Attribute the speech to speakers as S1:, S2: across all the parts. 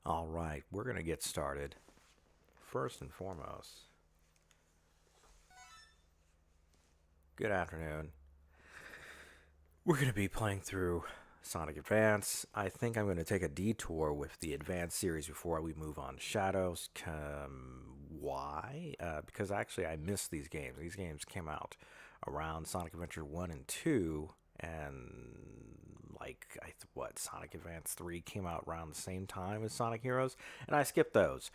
S1: All right, we're going to get started. First and foremost, good afternoon. We're going to be playing through Sonic Advance. I think I'm going to take a detour with the Advance series before we move on to Shadows. Why? Because actually, I missed these games. These games came out around Sonic Adventure 1 and 2, and Sonic Advance 3 came out around the same time as Sonic Heroes, and I skipped those.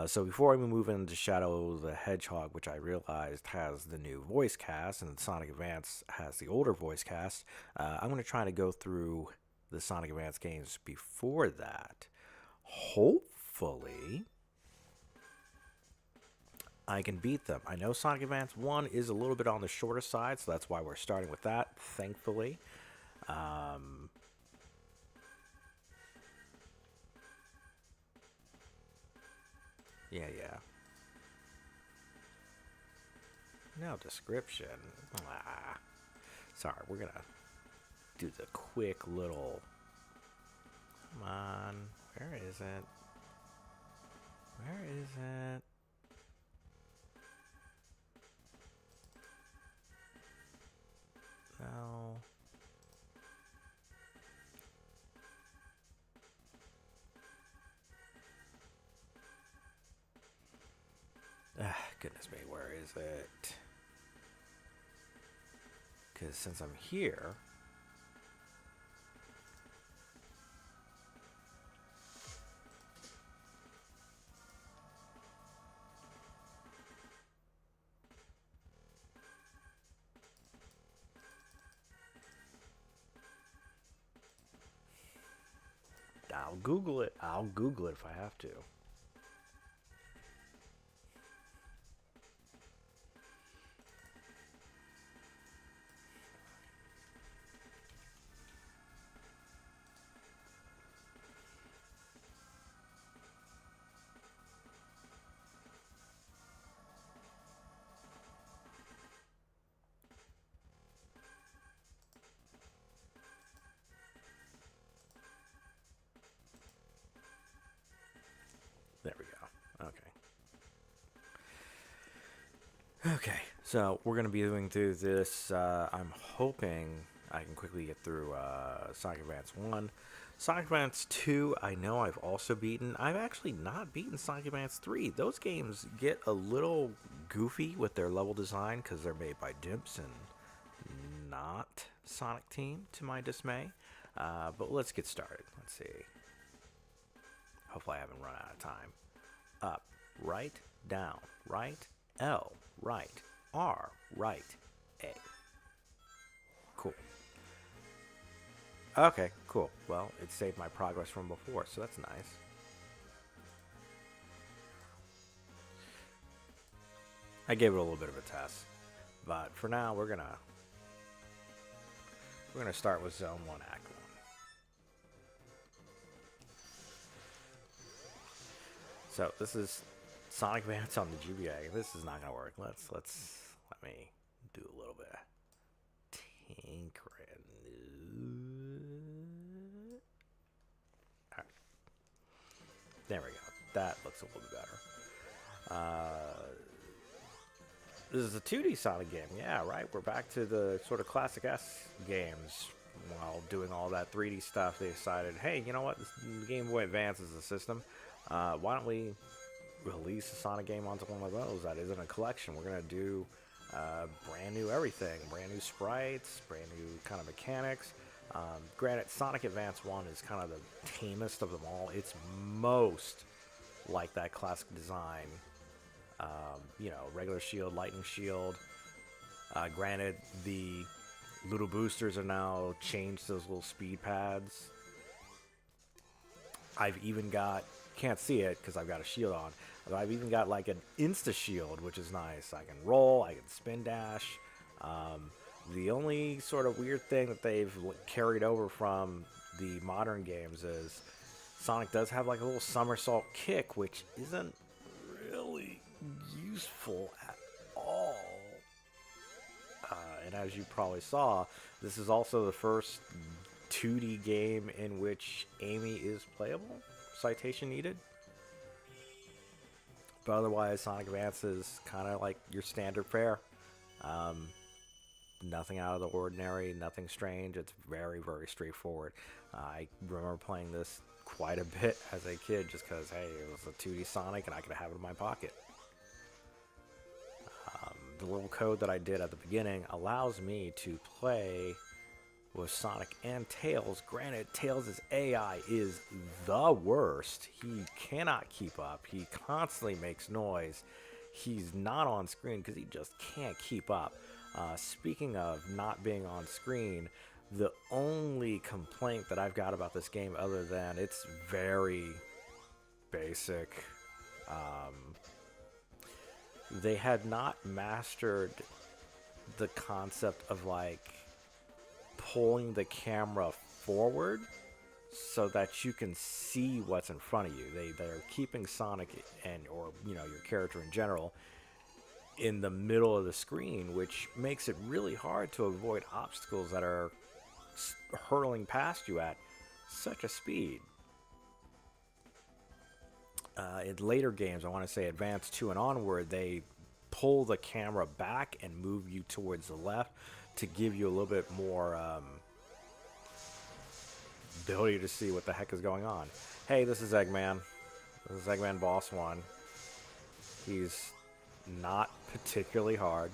S1: So before we move into Shadow the Hedgehog, which I realized has the new voice cast, and Sonic Advance has the older voice cast, I'm going to try to go through the Sonic Advance games before that. Hopefully, I can beat them. I know Sonic Advance 1 is a little bit on the shorter side, so that's why we're starting with that, thankfully. Um, yeah. No description. Ah. Sorry, we're gonna do the quick little. Come on. Where is it? Where is it? No. Ah, goodness me, where is it? Because since I'm here. I'll Google it. I'll Google it if I have to. There we go. Okay, so we're going to be doing through this. I'm hoping I can quickly get through Sonic Advance 1. Sonic Advance 2, I know I've also beaten. I've actually not beaten Sonic Advance 3. Those games get a little goofy with their level design because they're made by Dimps and not Sonic Team, to my dismay. But let's get started. Let's see. Hopefully, I haven't run out of time. Up, right, down, right, L, right, R, right, A. Cool. Okay, cool. Well, it saved my progress from before, so that's nice. I gave it a little bit of a test, but for now, we're gonna start with Zone One, Act One. So this is Sonic Advance on the GBA. This is not gonna work. Let me do a little bit of tinkering. Alright, there we go. That looks a little bit better. This is a 2D Sonic game. Yeah, right. We're back to the sort of classic S games. While doing all that 3D stuff, they decided, hey, you know what? The Game Boy Advance is a system. Why don't we release a Sonic game onto one of those that isn't a collection? We're gonna do brand new everything, brand new sprites, brand new kind of mechanics. Granted, Sonic Advance 1 is kind of the tamest of them all. It's most like that classic design. Regular shield, lightning shield. Granted, the little boosters are now changed to those little speed pads. I've even got, can't see it because I've got a shield on, but I've even got like an insta shield, which is nice. I can roll, I can spin dash. Um, the only sort of weird thing that they've carried over from the modern games is Sonic does have like a little somersault kick, which isn't really useful at all. And as you probably saw, this is also the first 2D game in which Amy is playable. citation needed. But otherwise, Sonic Advance is kind of like your standard fare. Um, Nothing out of the ordinary, nothing strange. It's very, very straightforward. I remember playing this quite a bit as a kid just because, hey, it was a 2D Sonic and I could have it in my pocket. The little code that I did at the beginning allows me to play with Sonic and Tails. Granted, Tails' AI is the worst. He cannot keep up. He constantly makes noise. He's not on screen because he just can't keep up. Speaking of not being on screen, the only complaint that I've got about this game, other than it's very basic, they had not mastered the concept of like pulling the camera forward so that you can see what's in front of you. They're keeping Sonic and or your character in general in the middle of the screen, which makes it really hard to avoid obstacles that are hurling past you at such a speed. In later games, I want to say Advance 2 and onward, they pull the camera back and move you towards the left to give you a little bit more ability to see what the heck is going on. Hey, this is Eggman. This is Eggman Boss 1. He's not particularly hard.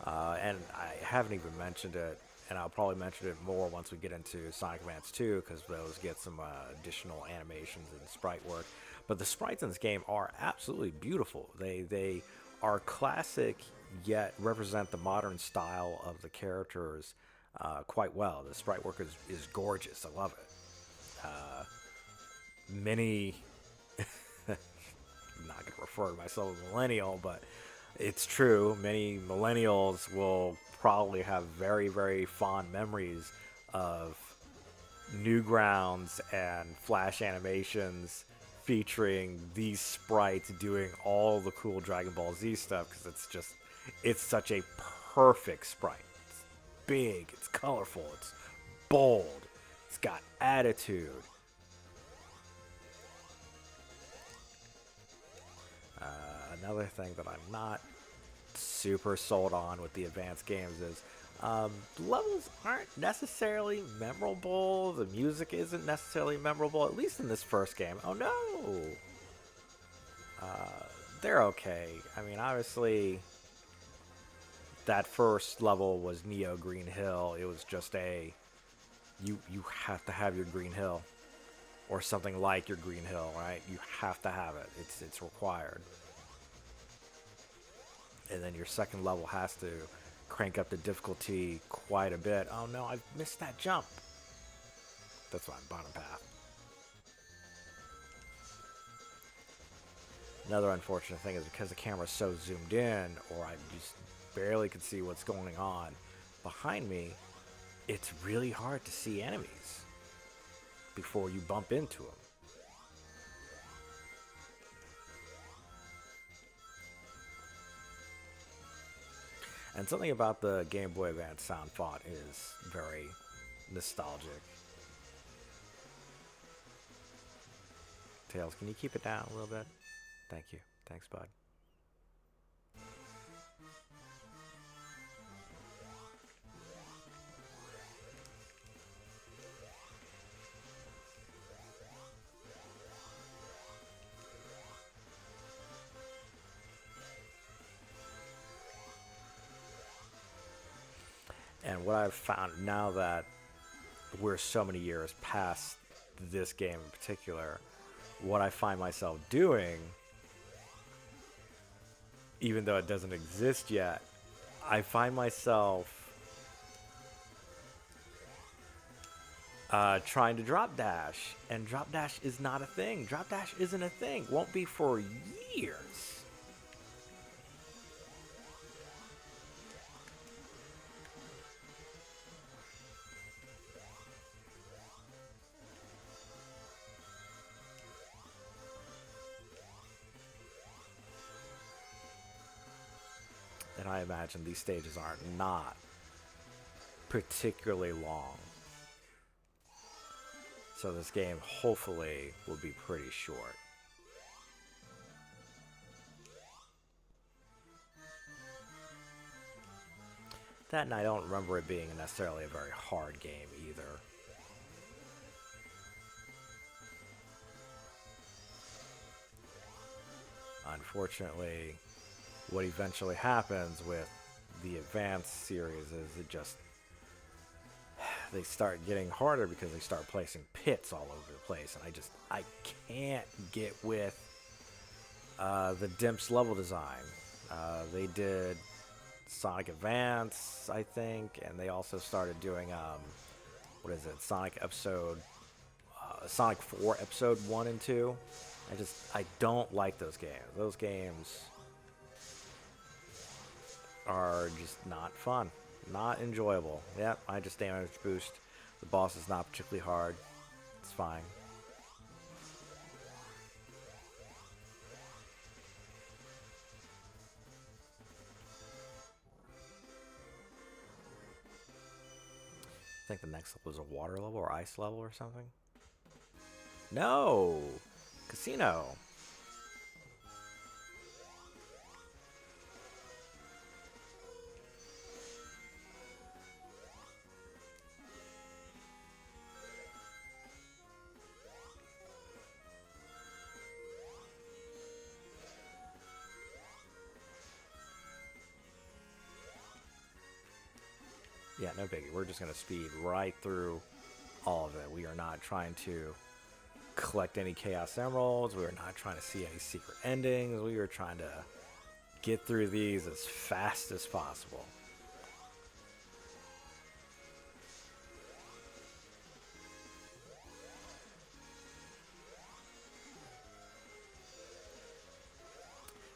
S1: And I haven't even mentioned it, and I'll probably mention it more once we get into Sonic Advance 2, because those get some additional animations and sprite work. But the sprites in this game are absolutely beautiful. They are classic, yet represent the modern style of the characters quite well. The sprite work is gorgeous. I love it. Many, I'm not going to refer to myself as a millennial, but it's true. Many millennials will probably have very, very fond memories of Newgrounds and Flash animations featuring these sprites doing all the cool Dragon Ball Z stuff, because it's such a perfect sprite. It's big, it's colorful, it's bold, it's got attitude. Another thing that I'm not super sold on with the advanced games is levels aren't necessarily memorable. The music isn't necessarily memorable, at least in this first game. Oh no! They're okay. I mean, obviously, that first level was Neo Green Hill. It was just you have to have your Green Hill, or something like your Green Hill, right? You have to have it. It's required. And then your second level has to crank up the difficulty quite a bit. Oh no, I missed that jump. That's why I'm bottom path. Another unfortunate thing is because the camera's so zoomed in, or I just barely could see what's going on behind me, it's really hard to see enemies before you bump into them. And something about the Game Boy Advance sound font is very nostalgic. Tails, can you keep it down a little bit? Thank you. Thanks, bud. And what I've found now that we're so many years past this game in particular, what I find myself doing, even though it doesn't exist yet, I find myself trying to drop dash, and drop dash is not a thing. Drop dash isn't a thing. Won't be for years. And I imagine these stages are not particularly long. So this game hopefully will be pretty short. That, and I don't remember it being necessarily a very hard game either. Unfortunately, what eventually happens with the Advanced series is they start getting harder because they start placing pits all over the place, and I can't get with the Dimps level design. They did Sonic Advance, I think, and they also started doing what is it, Sonic 4 Episode 1 and 2. I don't like those games. Those games are just not fun, not enjoyable. Yep, I just damage boost. The boss is not particularly hard. It's fine. I think the next level is a water level or ice level or something. No! Casino! Yeah, no biggie. We're just going to speed right through all of it. We are not trying to collect any Chaos Emeralds. We are not trying to see any secret endings. We are trying to get through these as fast as possible.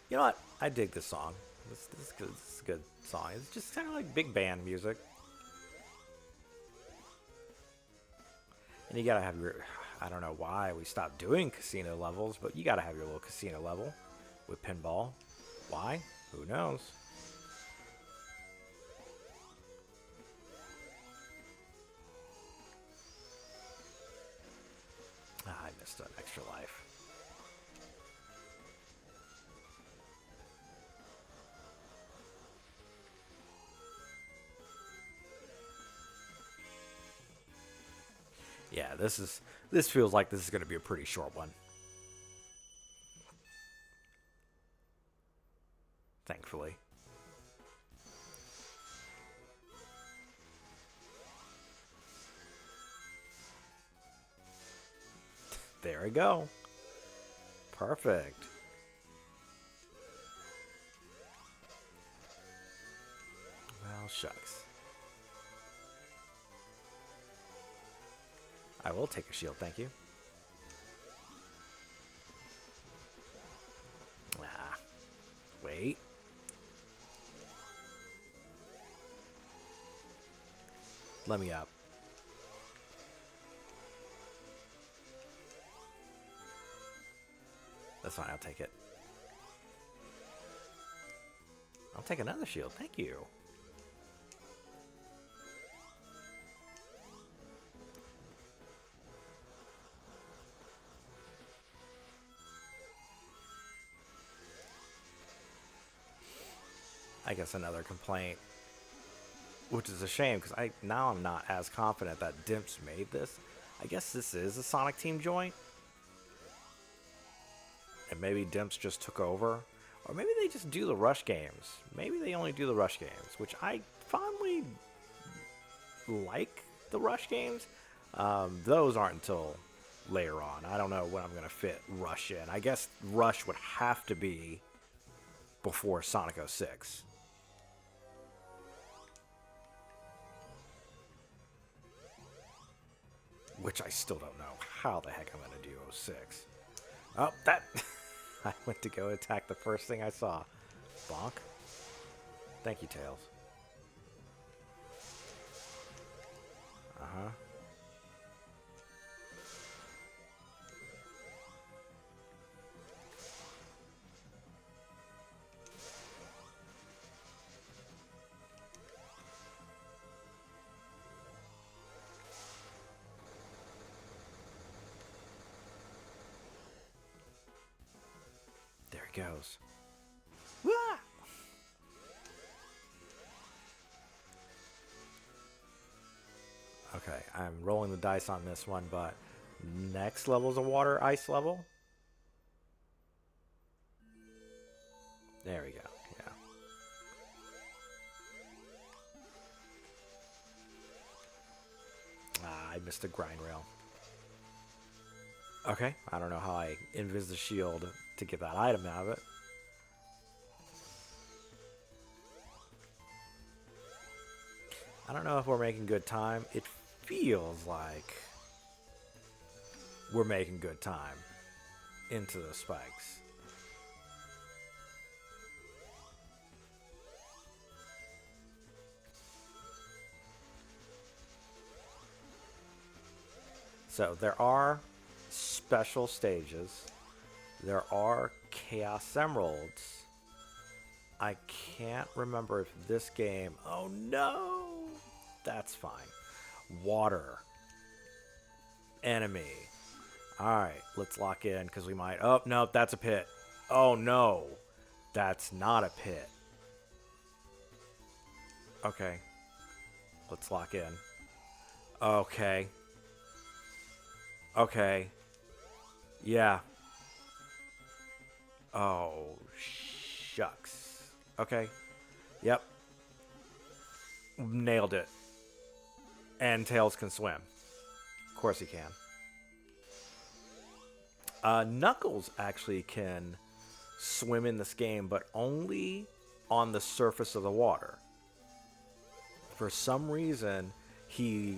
S1: You know what? I dig this song. This is good. This is a good song. It's just kind of like big band music. And you gotta have your... I don't know why we stopped doing casino levels, but you gotta have your little casino level with pinball. Why? Who knows? Ah, I missed an extra life. Yeah, this feels like this is going to be a pretty short one. Thankfully. There we go. Perfect. Well, shucks. I will take a shield, thank you. Ah, wait. Let me up. That's fine, I'll take it. I'll take another shield, thank you. I guess another complaint, which is a shame because now I'm not as confident that Dimps made this. I guess this is a Sonic Team joint, and maybe Dimps just took over, or maybe they just do the Rush games. Maybe they only do the Rush games, which I fondly like. The Rush games, those aren't until later on. I don't know when I'm gonna fit Rush in. I guess Rush would have to be before Sonic 06. Which I still don't know how the heck I'm going to do 06. Oh, that... I went to go attack the first thing I saw. Bonk. Thank you, Tails. Uh-huh. goes. Wah! Okay, I'm rolling the dice on this one, but next level is a water ice level. There we go. Yeah. Ah, I missed a grind rail. Okay, I don't know how I invis the shield to get that item out of it. I don't know if we're making good time. It feels like we're making good time into the spikes. So there are special stages. There are Chaos Emeralds. I can't remember if this game... Oh no! That's fine. Water. Enemy. Alright, let's lock in because we might... Oh, no, that's a pit. Oh no. That's not a pit. Okay. Let's lock in. Okay. Okay. Yeah. Oh, shucks. Okay. Yep. Nailed it. And Tails can swim. Of course he can. Knuckles actually can swim in this game, but only on the surface of the water. For some reason, he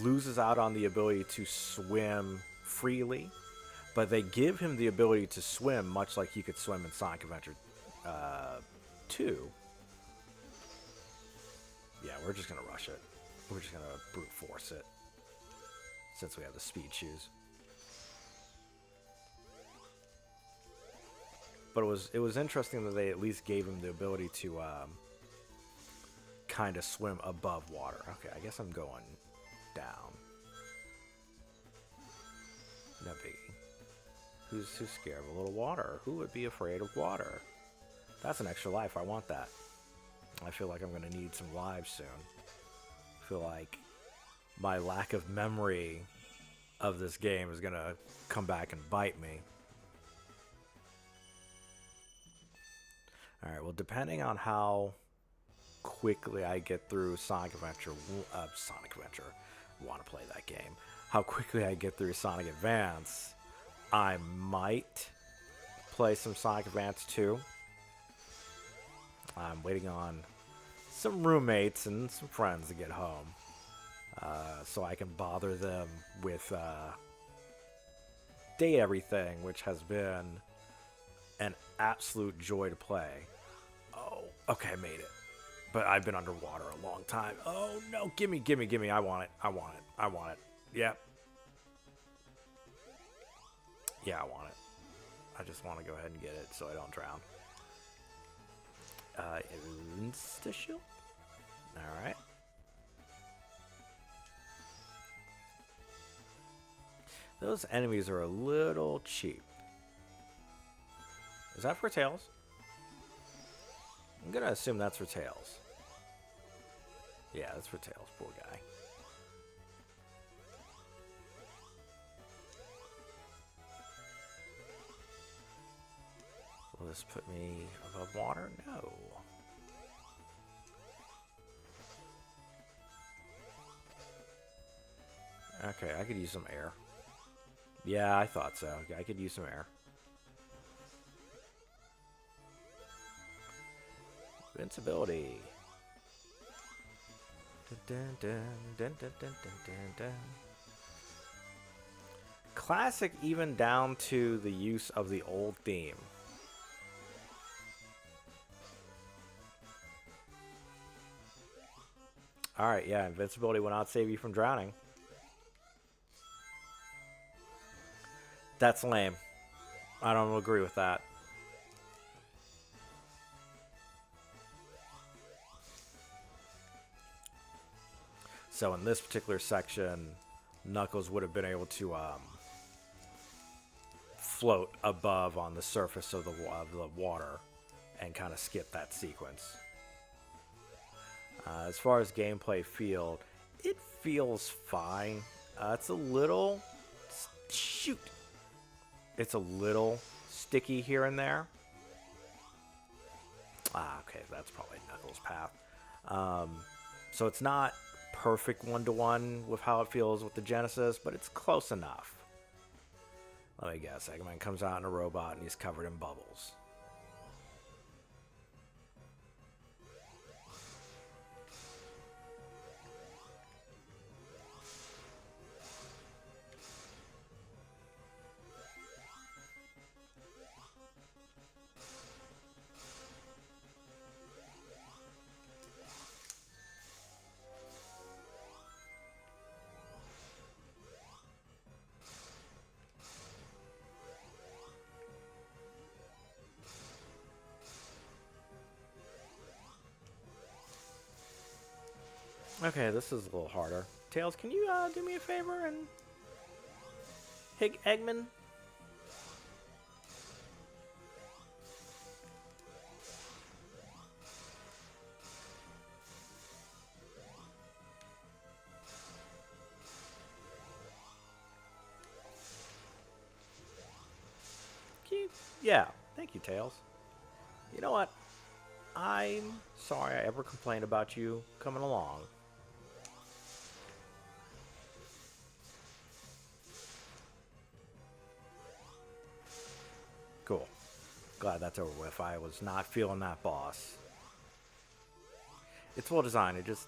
S1: loses out on the ability to swim freely, but they give him the ability to swim much like he could swim in Sonic Adventure 2. Yeah, we're just going to rush it. We're just going to brute force it since we have the speed shoes. But it was interesting that they at least gave him the ability to kind of swim above water. Okay, I guess I'm going down. No biggie. Who's scared of a little water? Who would be afraid of water? That's an extra life. I want that. I feel like I'm going to need some lives soon. I feel like my lack of memory of this game is going to come back and bite me. Alright, well, depending on how quickly I get through Sonic Adventure, I want to play that game. How quickly I get through Sonic Advance, I might play some Sonic Advance 2. I'm waiting on some roommates and some friends to get home, so I can bother them with Day Everything, which has been an absolute joy to play. Oh, okay, I made it. But I've been underwater a long time. Oh, no, gimme. I want it. Yep. Yeah, I want it. I just want to go ahead and get it so I don't drown. Insta-shield? Alright. Those enemies are a little cheap. Is that for Tails? I'm gonna assume that's for Tails. Yeah, that's for Tails, poor guy. Will this put me above water? No. Okay, I could use some air. Yeah, I thought so. I could use some air. Invincibility. Dun, dun, dun, dun, dun, dun, dun, dun. Classic, even down to the use of the old theme. Alright, yeah, invincibility will not save you from drowning. That's lame. I don't agree with that. So in this particular section, Knuckles would have been able to float above on the surface of the water and kind of skip that sequence. As far as gameplay feel, it feels fine. It's a little... Shoot! It's a little sticky here and there. Okay, that's probably Knuckles' path. So it's not perfect one-to-one with how it feels with the Genesis, but it's close enough. Let me guess, Eggman comes out in a robot and he's covered in bubbles. Okay, this is a little harder. Tails, can you do me a favor and hit Eggman? Yeah, thank you, Tails. You know what? I'm sorry I ever complained about you coming along. Cool. Glad that's over with. I was not feeling that boss. It's well designed. It just...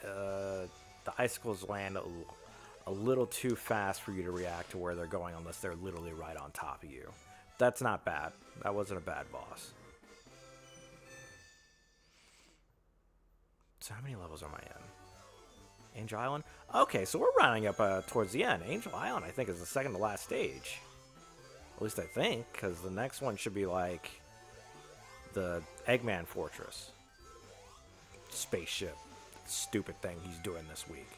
S1: the icicles land a little too fast for you to react to where they're going unless they're literally right on top of you. That's not bad. That wasn't a bad boss. So how many levels am I in? Angel Island? Okay, so we're rounding up towards the end. Angel Island, I think, is the second to last stage. At least I think, because the next one should be like the Eggman Fortress. Spaceship. Stupid thing he's doing this week.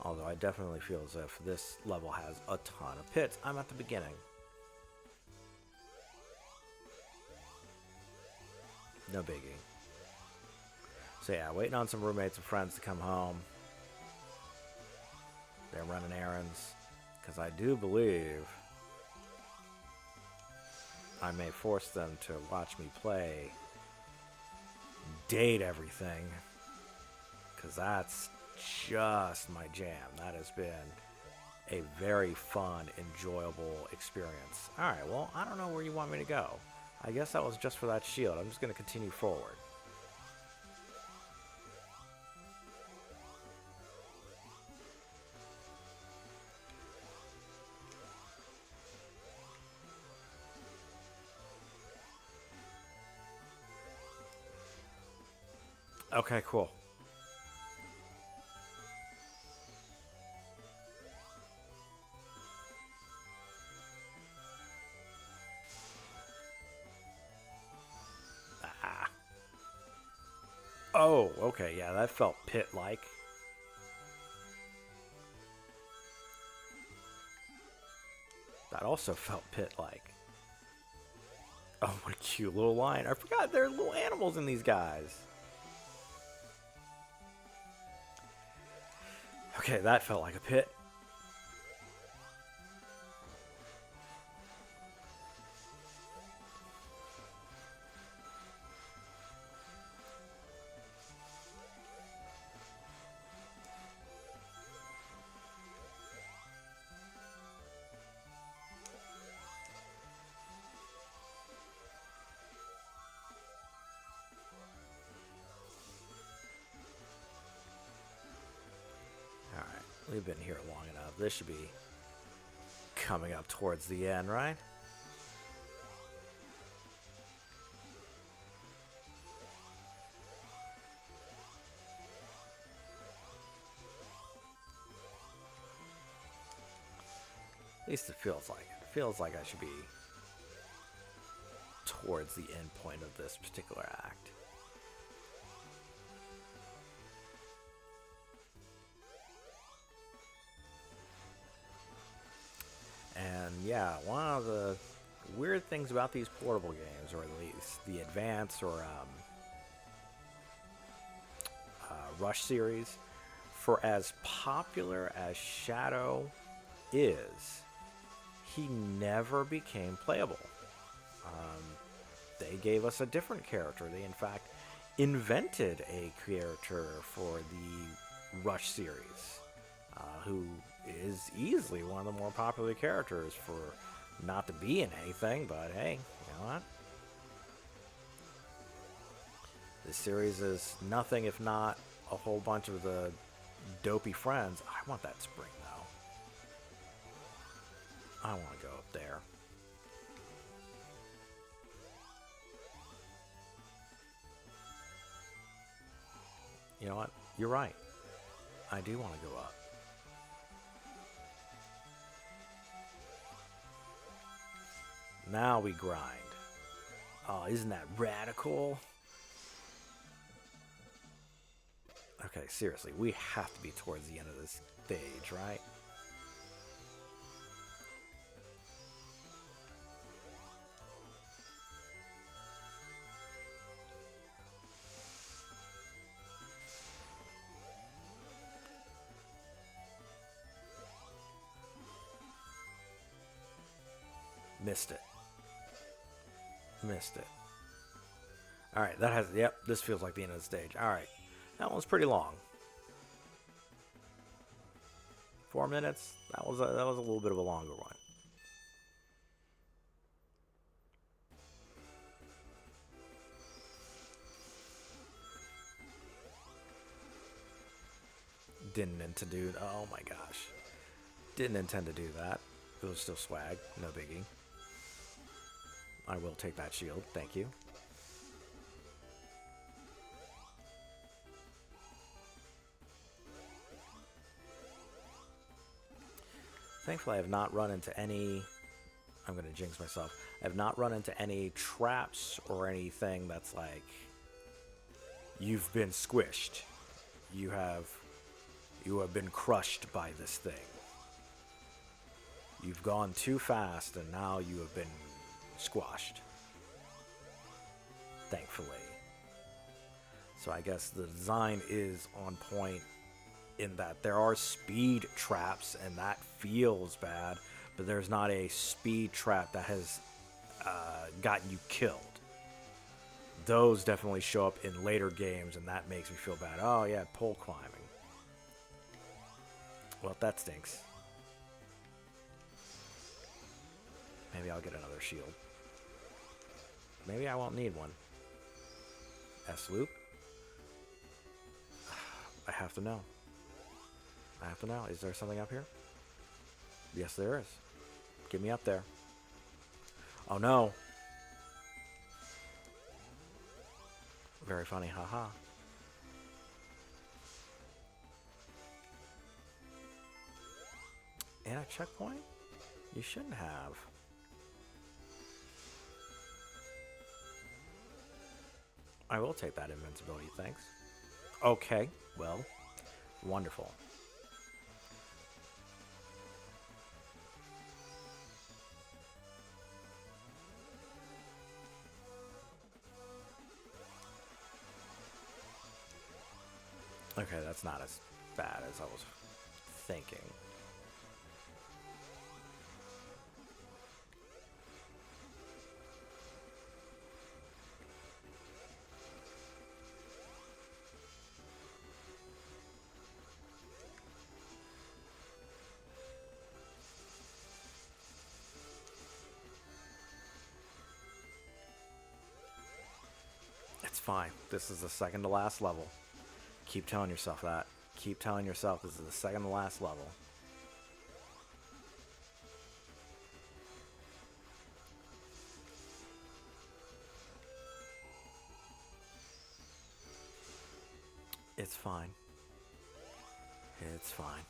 S1: Although I definitely feel as if this level has a ton of pits. I'm at the beginning. No biggie. So yeah, waiting on some roommates and friends to come home. They're running errands. Because I do believe I may force them to watch me play. Date everything. Because that's just my jam. That has been a very fun, enjoyable experience. Alright, well, I don't know where you want me to go. I guess that was just for that shield. I'm just going to continue forward. Okay, cool. Oh, okay, yeah, that felt pit-like. That also felt pit-like. Oh, what a cute little lion. I forgot there are little animals in these guys. Okay, that felt like a pit. We've been here long enough. This should be coming up towards the end, right? At least it feels like it. It feels like I should be towards the end point of this particular yeah, one of the weird things about these portable games, or at least the Advance or Rush series, for as popular as Shadow is, he never became playable. They gave us a different character. They, in fact, invented a character for the Rush series, who is easily one of the more popular characters for not to be in anything, but hey, you know what? This series is nothing if not a whole bunch of the dopey friends. I want that spring, though. I want to go up there. You know what? You're right. I do want to go up. Now we grind. Oh, isn't that radical? Okay, seriously, we have to be towards the end of this stage, right? Missed it. Missed it. Alright, that has... Yep, this feels like the end of the stage. Alright, that one's pretty long. 4 minutes? That was a little bit of a longer one. Didn't intend to do... Oh my gosh. Didn't intend to do that. It was still swag. No biggie. I will take that shield. Thank you. Thankfully, I have not run into any... I'm going to jinx myself. I have not run into any traps or anything that's like... You've been squished. You have been crushed by this thing. You've gone too fast and now you have been squashed. Thankfully. So I guess the design is on point in that there are speed traps and that feels bad, but there's not a speed trap that has gotten you killed. Those definitely show up in later games and that makes me feel bad. Oh yeah, pole climbing. Well, that stinks. Maybe I'll get another shield. Maybe I won't need one. S-loop? I have to know. I have to know. Is there something up here? Yes, there is. Get me up there. Oh, no. Very funny, haha. And a checkpoint? You shouldn't have. I will take that invincibility, thanks. Okay, well, wonderful. Okay, that's not as bad as I was thinking. It's fine. This is the second to last level. Keep telling yourself that. Keep telling yourself this is the second to last level. It's fine. It's fine.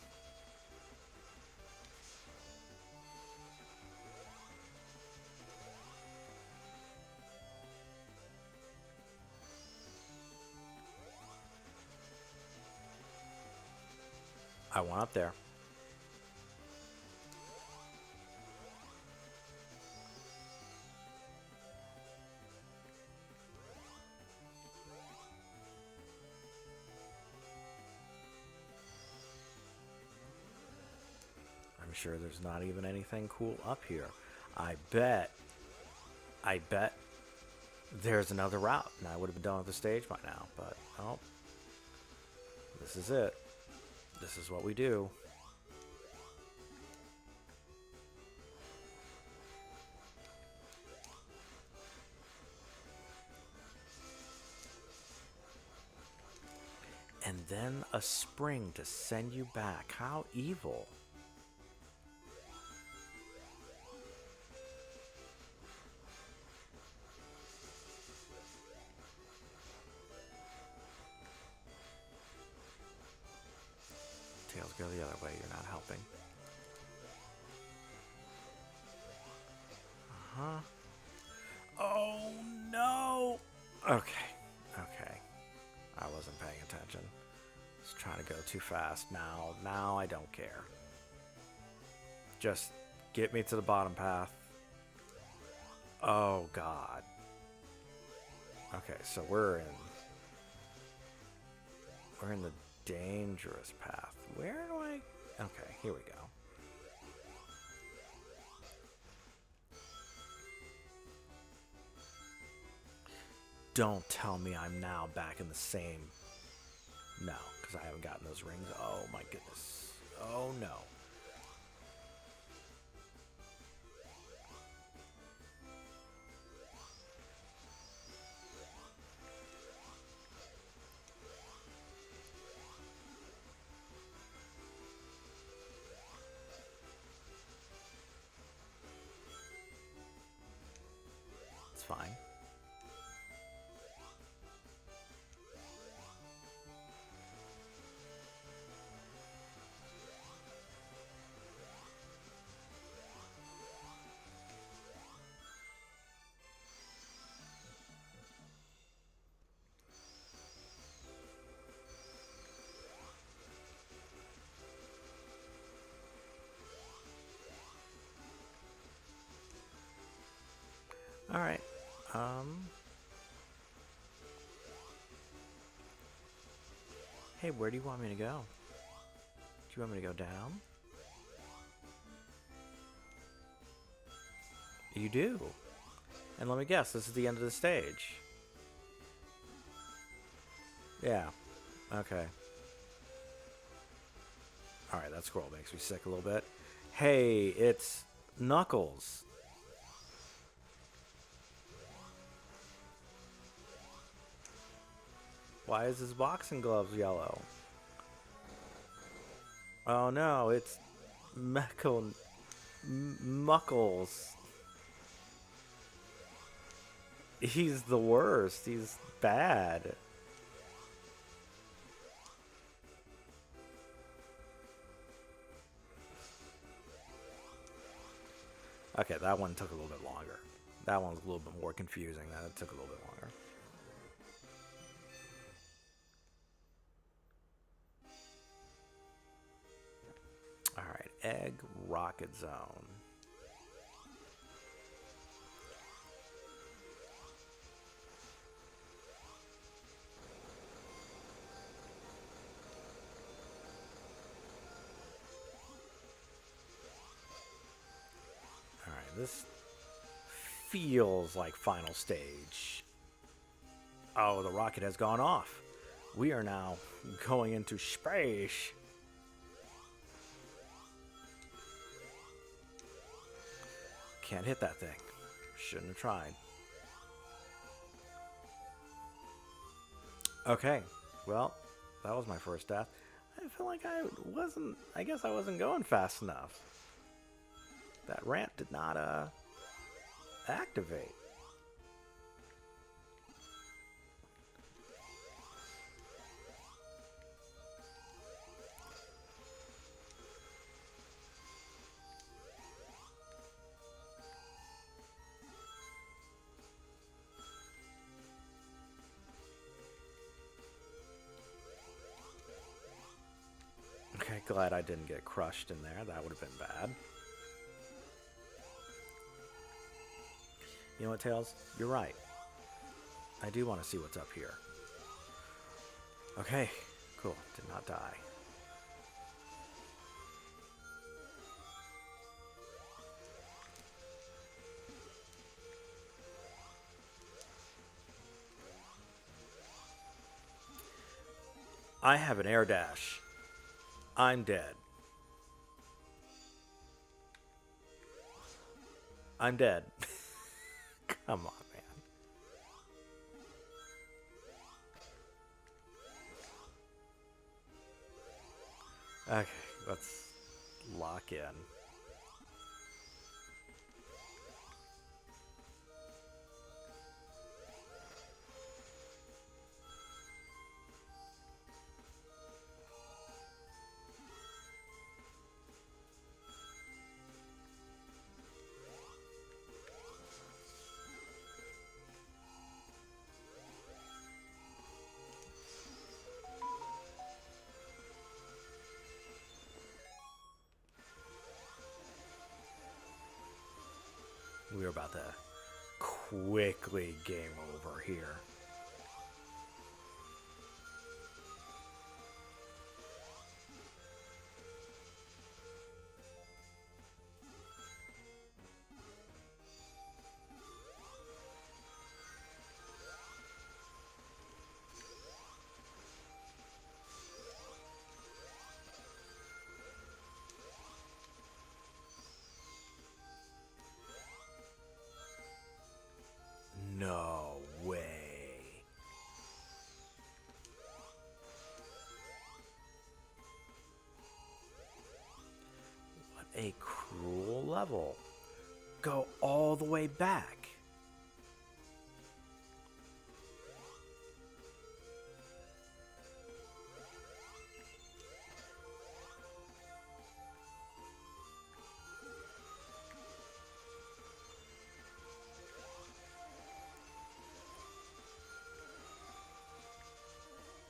S1: I want up there. sure there's not even anything cool up here. I bet there's another route, and I would have been done with the stage by now, but, oh, this is it. This is what we do. And then a spring to send you back. How evil. Tails, go the other way. You're not helping. Uh-huh. Oh, no. Okay. Okay. I wasn't paying attention. Just trying to go too fast. Now I don't care. Just get me to the bottom path. Oh, God. Okay, so we're in the dangerous path. Where do I... Okay, here we go. Don't tell me I'm now back in the same... No, because I haven't gotten those rings. Oh, my goodness. Oh, no. It's fine. All right. Hey, where do you want me to go? Do you want me to go down? You do. And let me guess, this is the end of the stage. Yeah. Okay. Alright, that scroll makes me sick a little bit. Hey, it's Knuckles. Why is his boxing gloves yellow? Oh no, it's Muckles. He's the worst. He's bad. Okay, that one took a little bit longer. That one was a little bit more confusing. That took a little bit longer. Alright, Egg Rocket Zone. Alright, this feels like final stage. Oh, the rocket has gone off. We are now going into space. Can't hit that thing. Shouldn't have tried. Okay, well, that was my first death. I feel like I guess I wasn't going fast enough. That ramp did not activate. Okay, glad I didn't get crushed in there. That would have been bad. You know what, Tails? You're right. I do want to see what's up here. Okay, cool. Did not die. I have an air dash. I'm dead. I'm dead. Come on, man. Okay, let's lock in. We're about to quickly game over here. No way. What a cruel level. Go all the way back.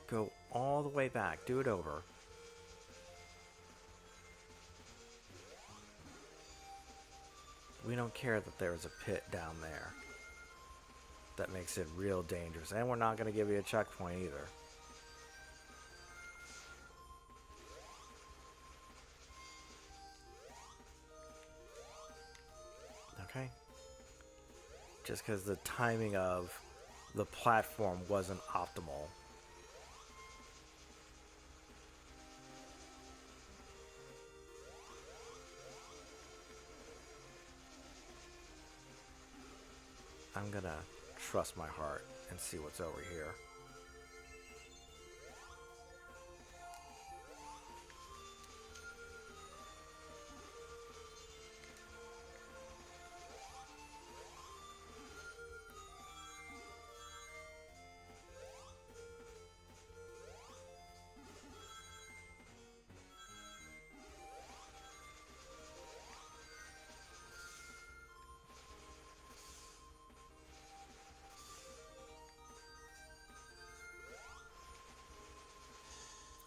S1: Go all the way back. Do it over. We don't care that there's a pit down there. That makes it real dangerous. And we're not going to give you a checkpoint either. Okay? Just because the timing of the platform wasn't optimal. I'm gonna trust my heart and see what's over here.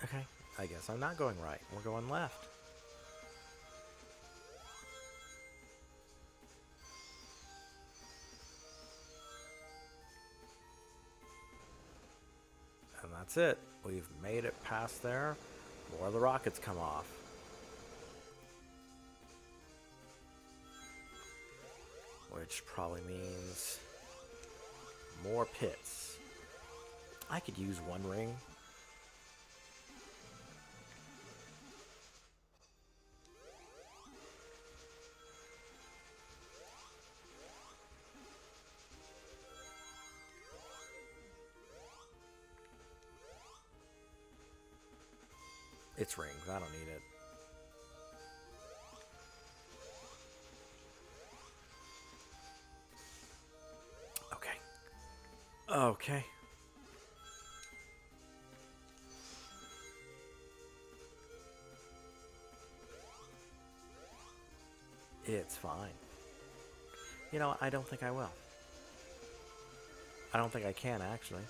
S1: Okay, I guess I'm not going right. We're going left. And that's it. We've made it past there. More of the rockets come off. Which probably means more pits. I could use one ring. It's rings. I don't need it. Okay. Okay. It's fine. You know, I don't think I will. I don't think I can, actually.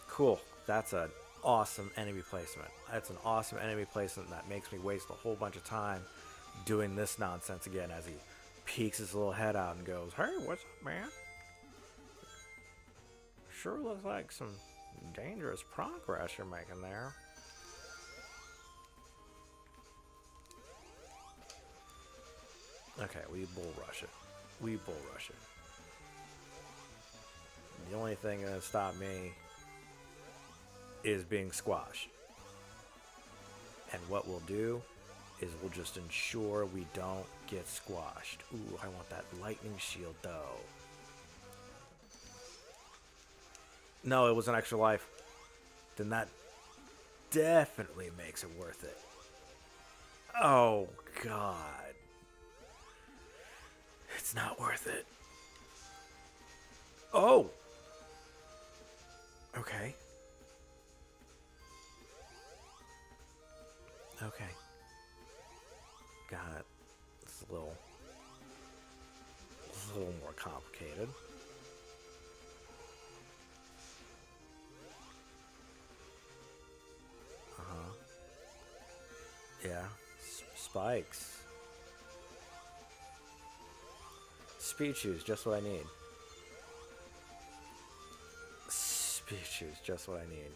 S1: Cool. That's an awesome enemy placement. That's an awesome enemy placement that makes me waste a whole bunch of time doing this nonsense again as he peeks his little head out and goes, "Hey, what's up, man? Sure looks like some dangerous progress you're making there." Okay, we bull rush it. We bull rush it. The only thing gonna stop me is being squashed. And what we'll do is we'll just ensure we don't get squashed. Ooh, I want that lightning shield though. No, it was an extra life. Then that definitely makes it worth it. Oh, God. It's not worth it. Oh! Okay. Okay. Got it. It's a little more complicated. Uh-huh. Yeah. Spikes. Speed shoes, just what I need. Speed shoes, just what I need.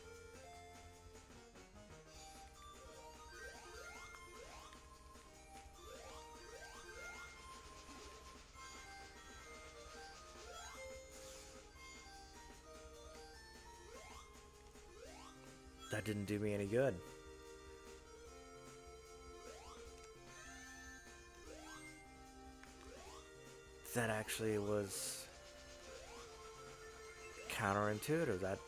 S1: That didn't do me any good. That actually was counterintuitive. That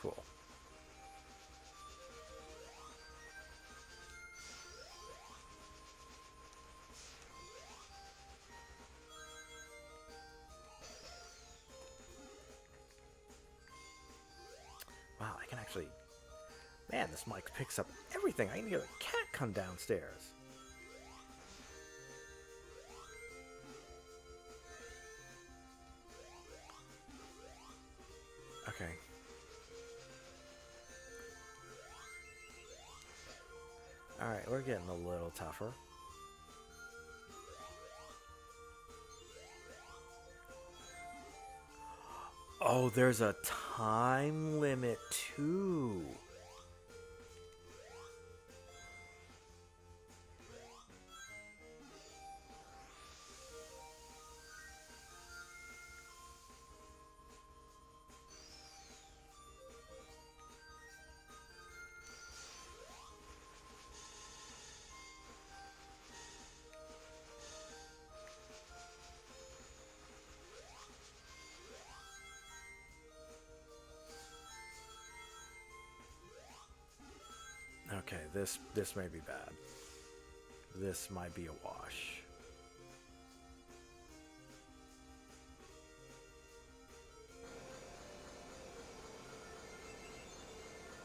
S1: cool. Wow, I can actually... Man, this mic picks up everything. I can hear a cat come downstairs. Okay. Alright, we're getting a little tougher. Oh, there's a time limit too. Okay, this may be bad. This might be a wash.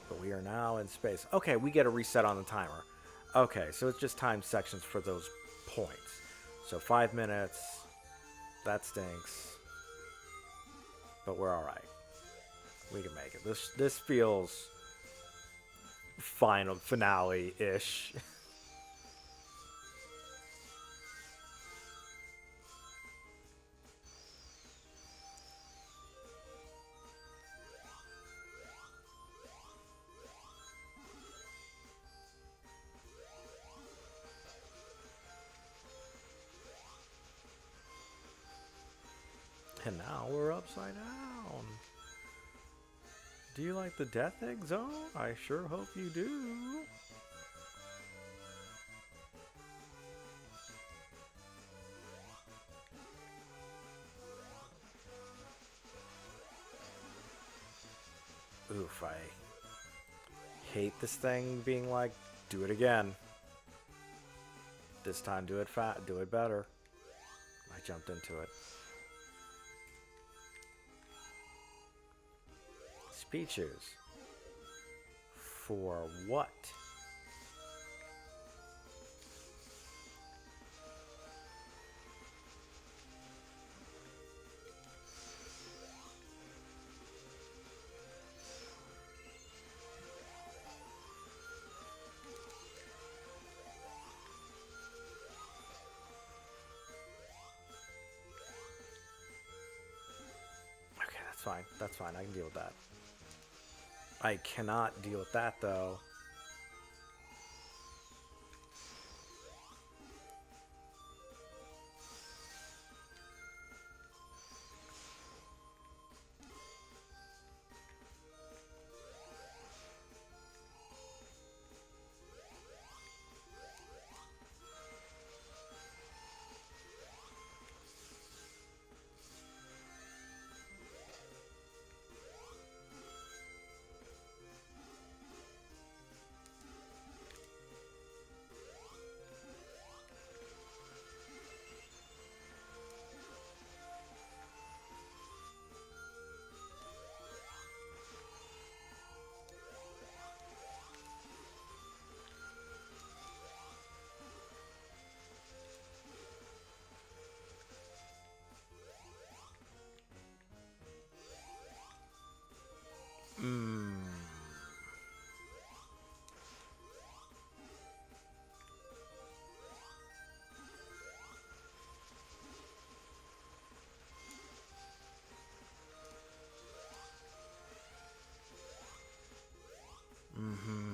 S1: But we are now in space. Okay, we get a reset on the timer. Okay, so it's just time sections for those points. So 5 minutes. That stinks. But we're alright. We can make it. This feels final finale-ish. And now we're upside down. Do you like the Death Egg Zone? I sure hope you do. Oof, I hate this thing being like, do it again. This time do it better. I jumped into it. Speed shoes. For what? That's fine. That's fine. I can deal with that. I cannot deal with that, though. Mmm. Mm-hmm.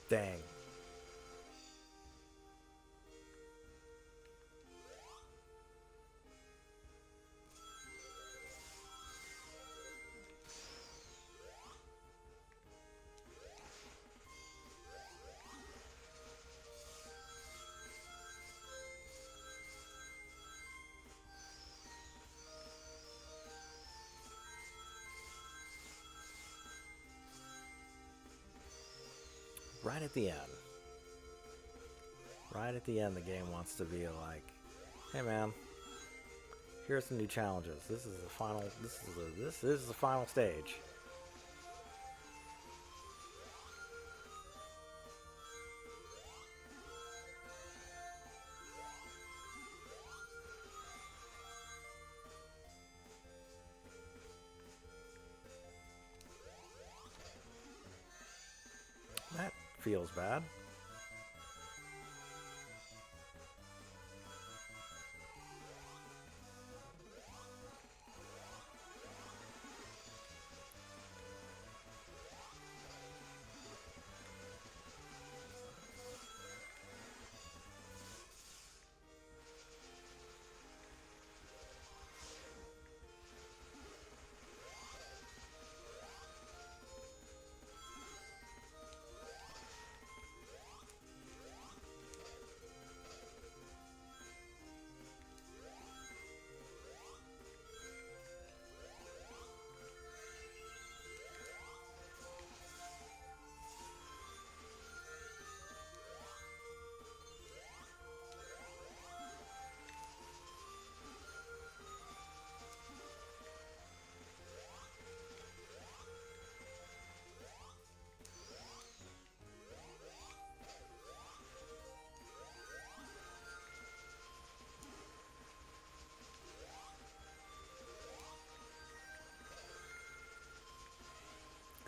S1: Dang. Right at the end. Right at the end, the game wants to be like, "Hey, man, here's some new challenges. This is the final. This is the final stage." That feels bad.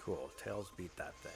S1: Cool. Tails beat that thing.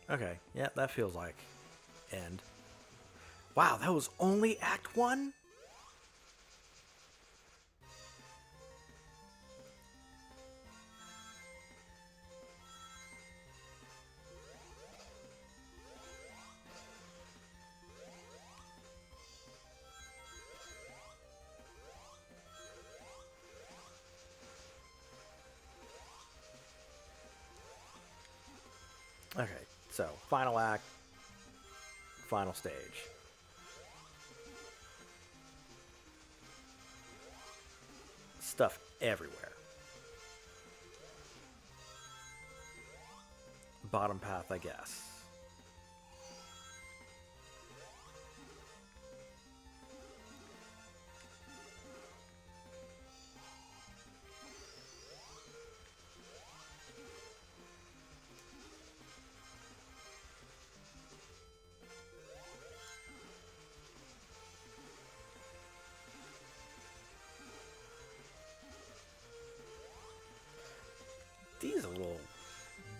S1: Okay. Yeah, that feels like end. Wow, that was only Act 1? Okay, so final act, final stage. stuff everywhere. Bottom path, I guess. These little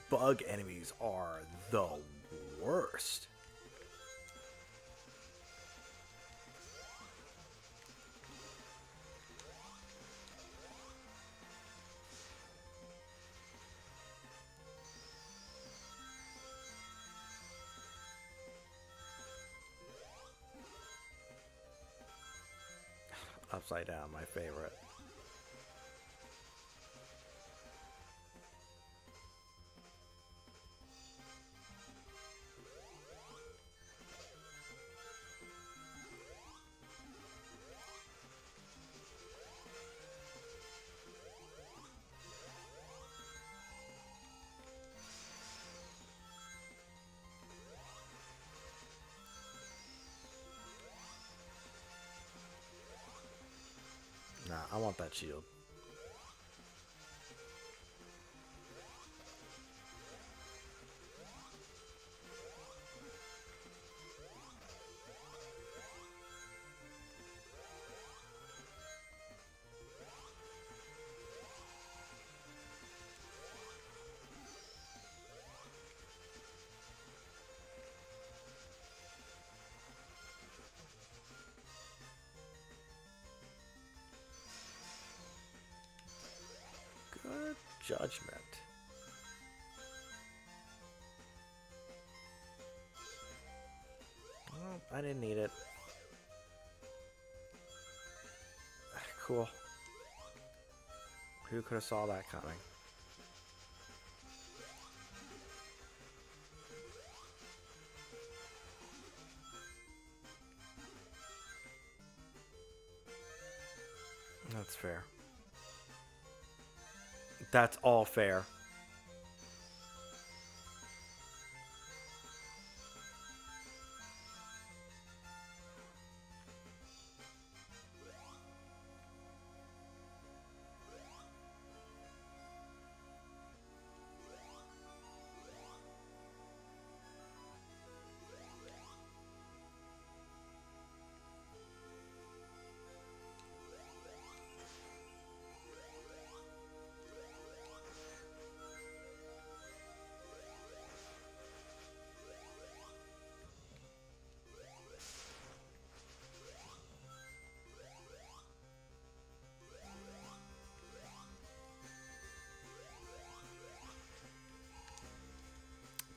S1: bug enemies are the worst. Upside down, my favorite. Nah, I want that shield. Good judgment. Well, I didn't need it. Cool. Who could have saw that coming? That's fair. That's all fair.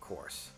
S1: Of course.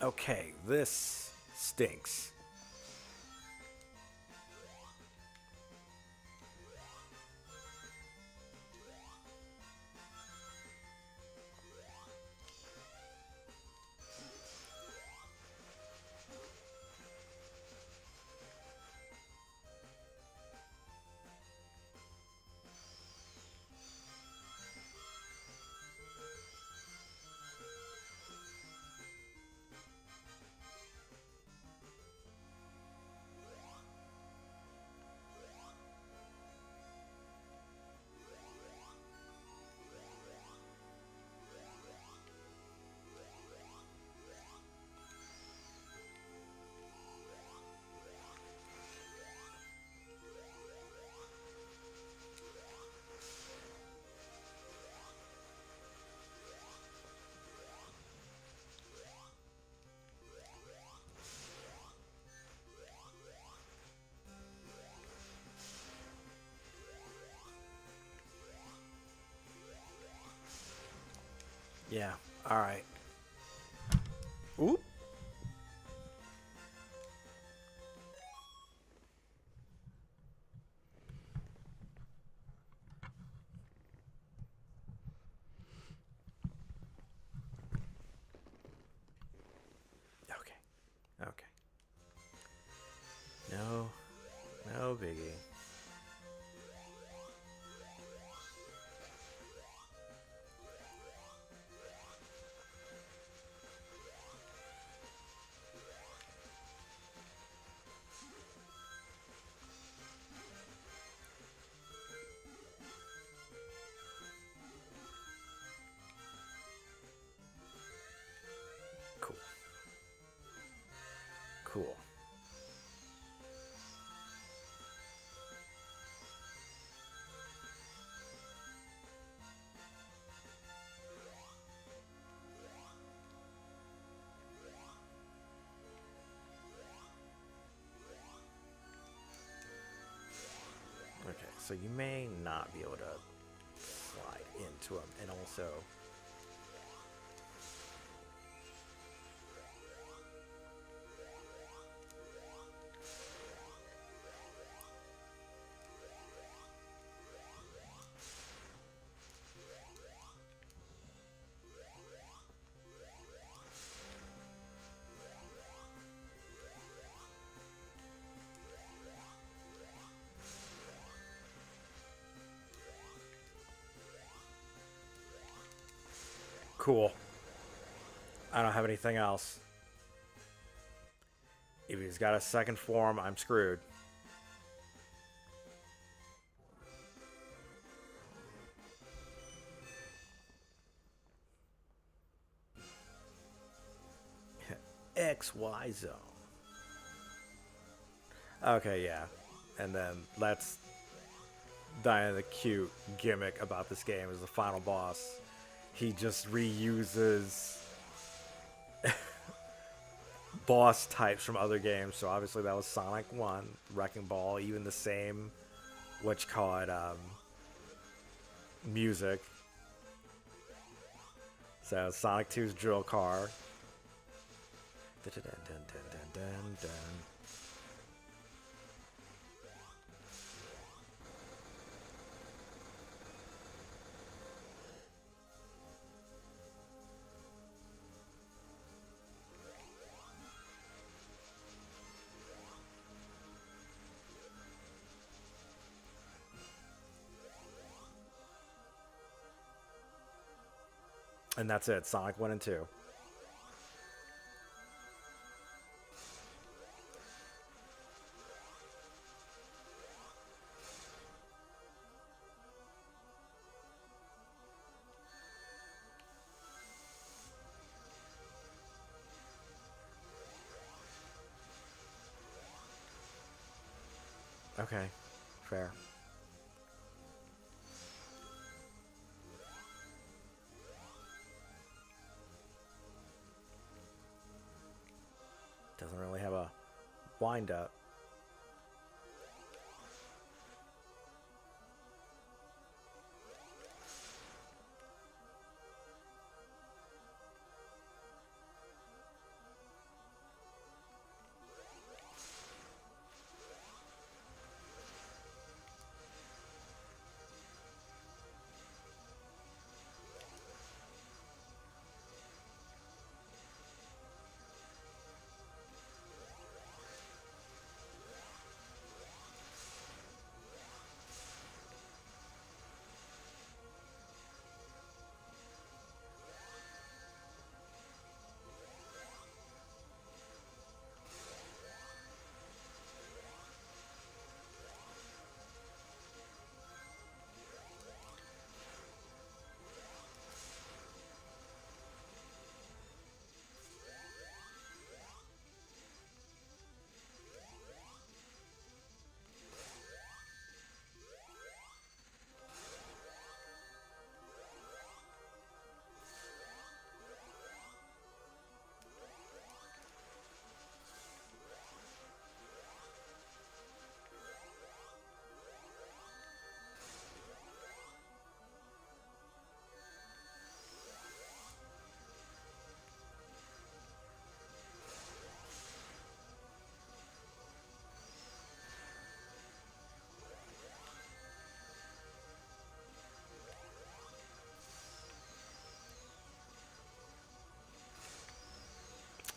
S1: Okay, this stinks. Yeah. All right. Oop. Okay. Okay. No. No biggie. Cool. Cool. Okay, so you may not be able to slide into him, and also, cool. I don't have anything else. If he's got a second form, I'm screwed. XY zone. Okay, yeah. And then let's die in the cute gimmick about this game is the final boss. He just reuses boss types from other games. So obviously that was Sonic 1, Wrecking Ball, even the same, what you call it, music. So Sonic 2's drill car. Dun, dun, dun, dun, dun, dun. And that's it, Sonic 1 and 2. Okay, fair. Doesn't really have a wind up.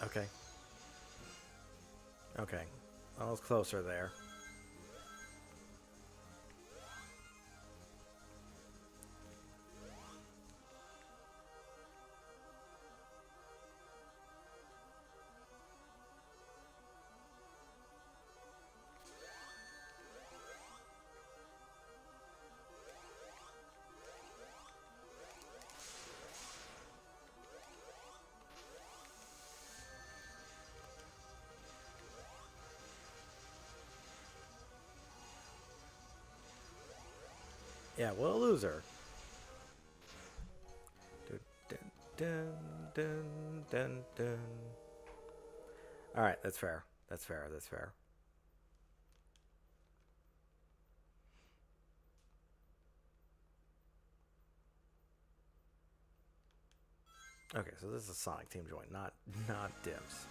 S1: Okay. Okay. I was closer there. Yeah, what a loser. Dun, dun, dun, dun, dun. All right, that's fair. That's fair. That's fair. Okay, so this is a Sonic team joint, not Dims.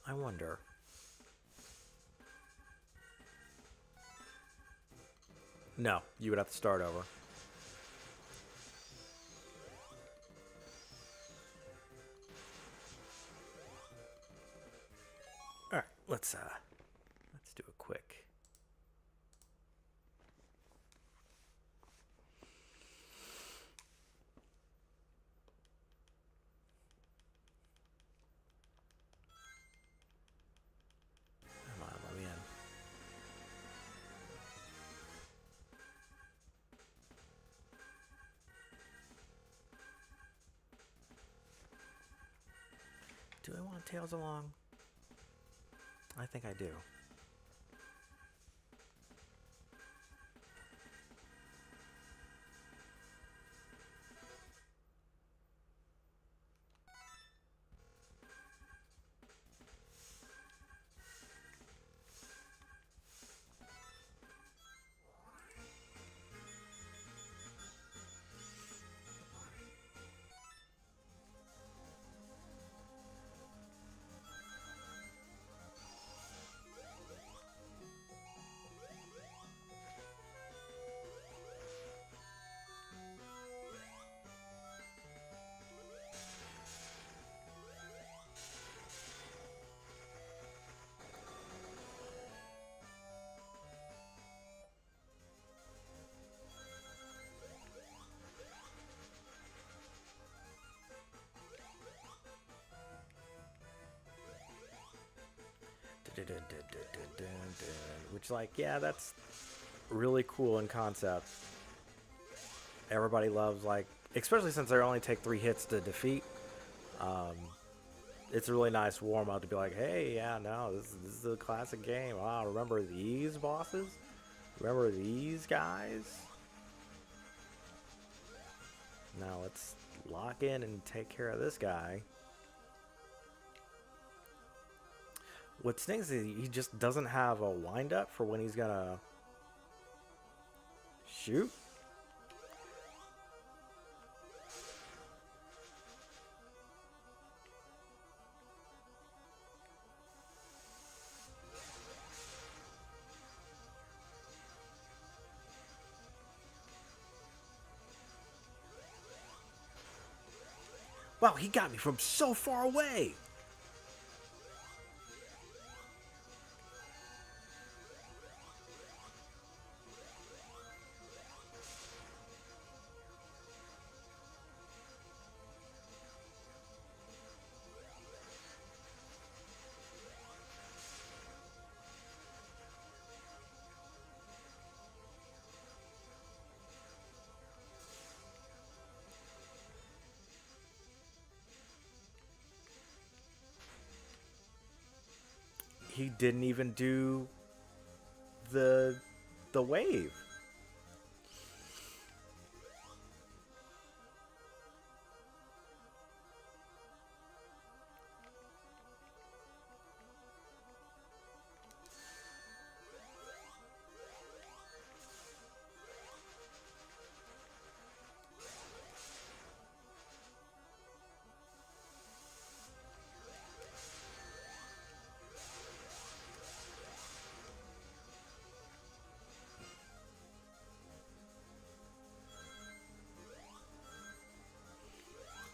S1: I wonder. No, you would have to start over. All right, let's do a quick. Come on, let me in. Do I want Tails along? I think I do. Which, like, yeah, that's really cool in concept. Everybody loves, like, especially since they only take 3 hits to defeat. Um, it's a really nice warm up to be like, hey, yeah, no, this is a classic game. Wow, remember these bosses? Remember these guys? Now let's lock in and take care of this guy. What stinks is he just doesn't have a wind up for when he's gonna shoot. Wow, he got me from so far away. He didn't even do the the wave.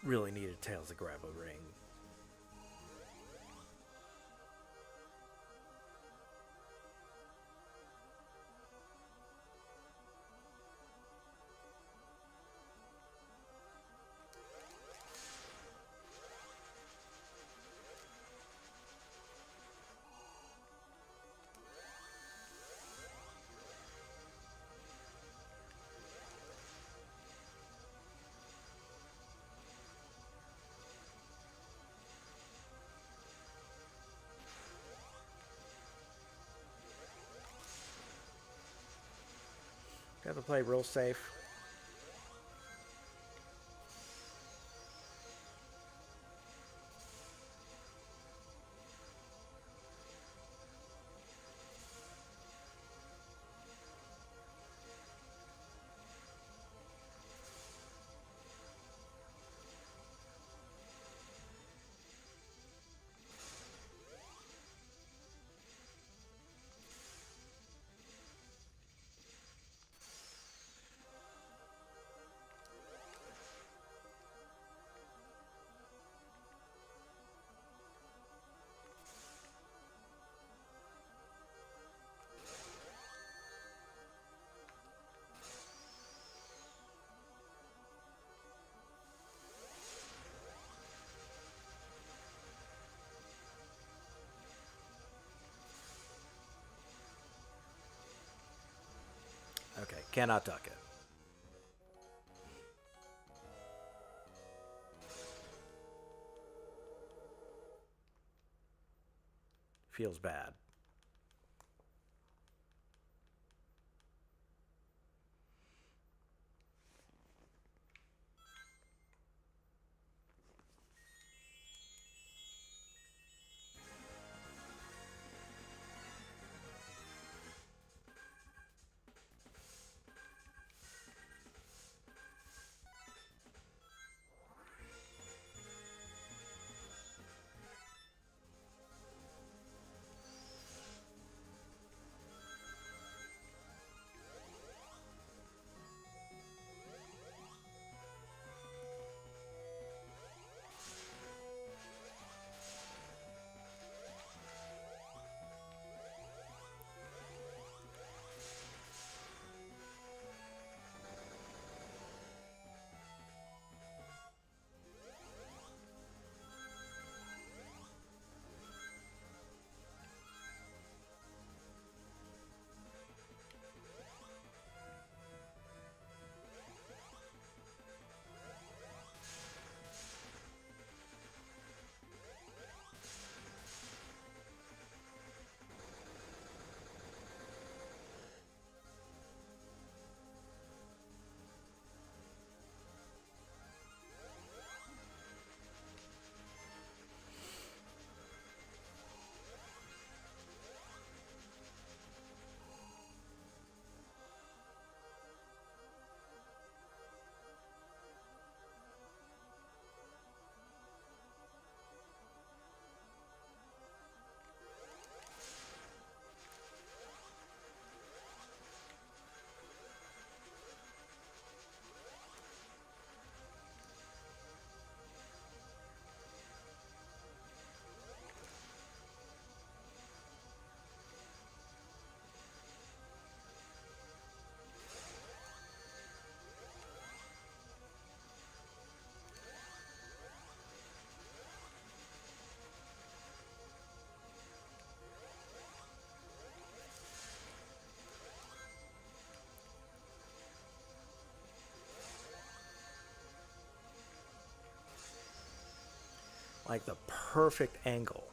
S1: really needed Tails to grab a ring. You have to play real safe. Okay, cannot duck it. Feels bad. Like the perfect angle.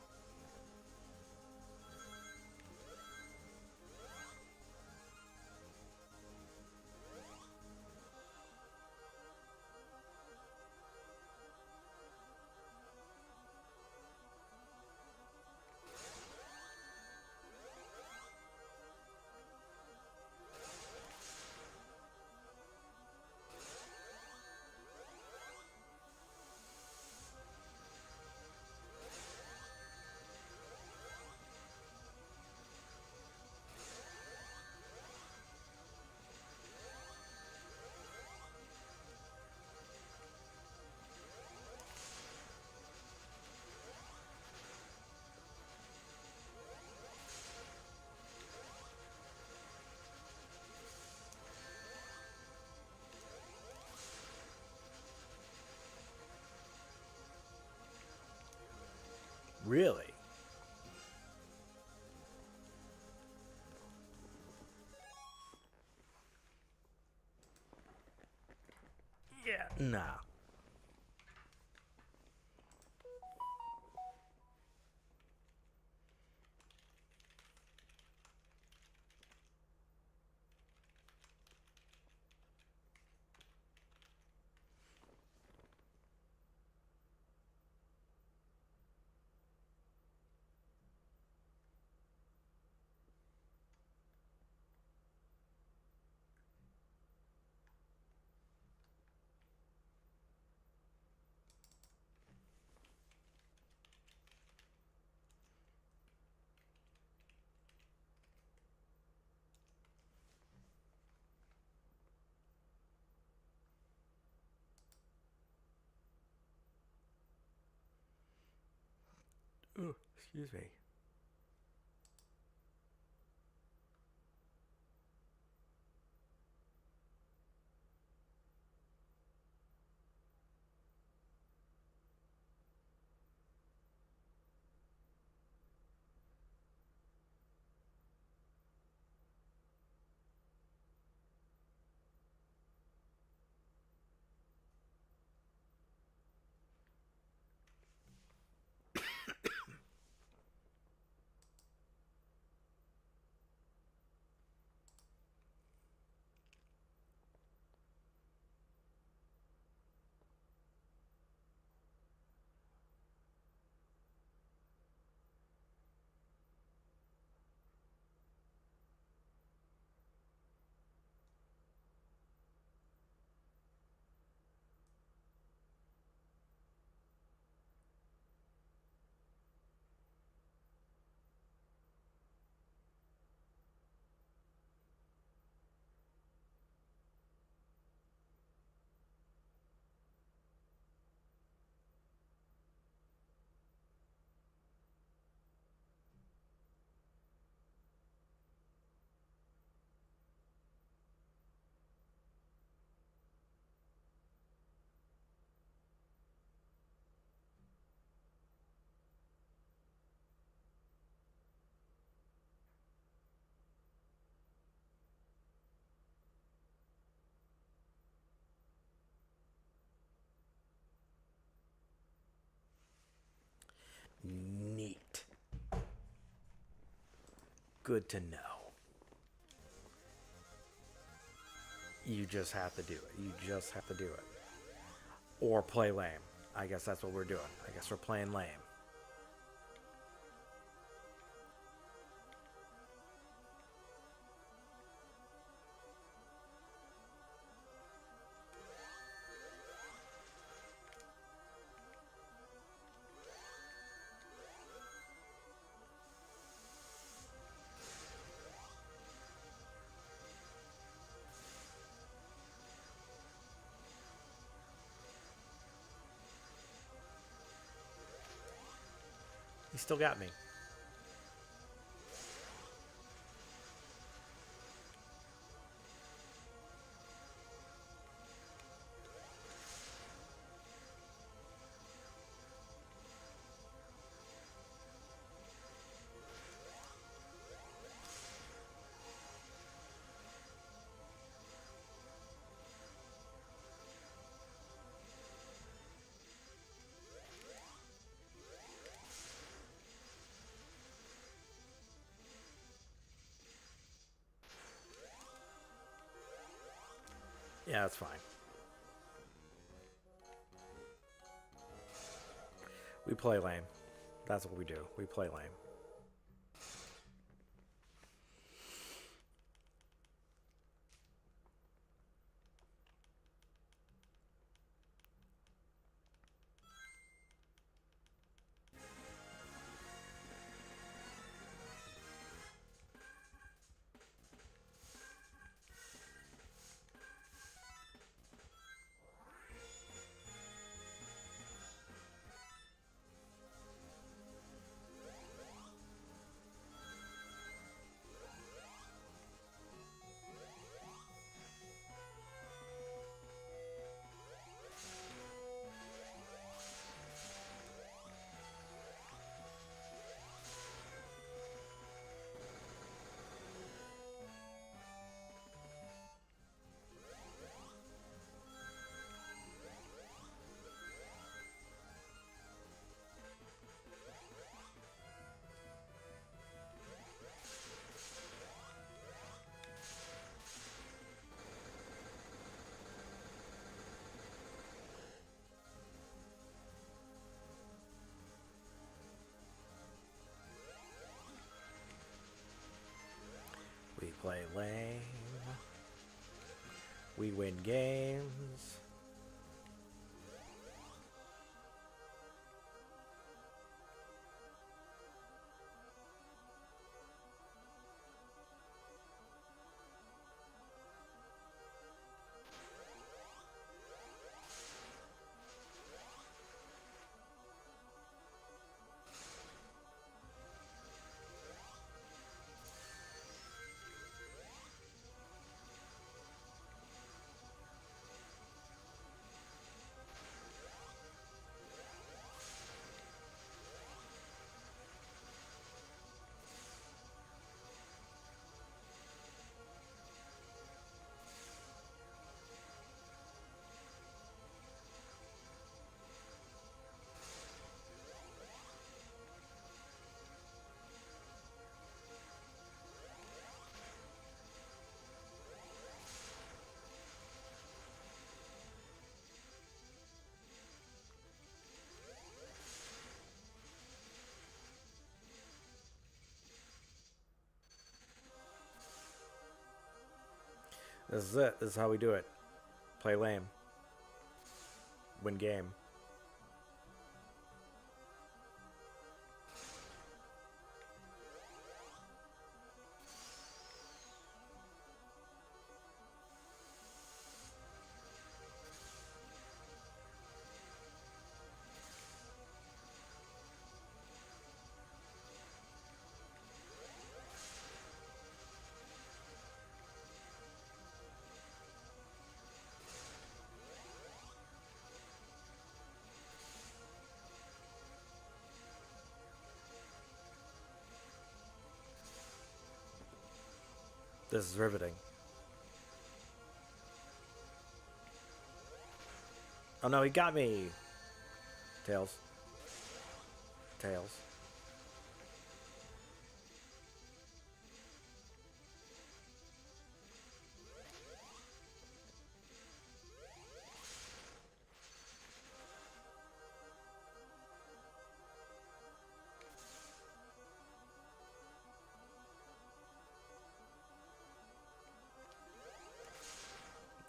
S1: Really? Yeah. Nah. Ooh, excuse me. Neat. Good to know. You just have to do it. You just have to do it. Or play lame. I guess that's what we're doing. I guess we're playing lame. He still got me. Yeah, that's fine. We play lame. That's what we do. We play lame. play lame. We win games. This is it. This is how we do it. Play lame. Win game. This is riveting. Oh no, he got me! Tails. Tails.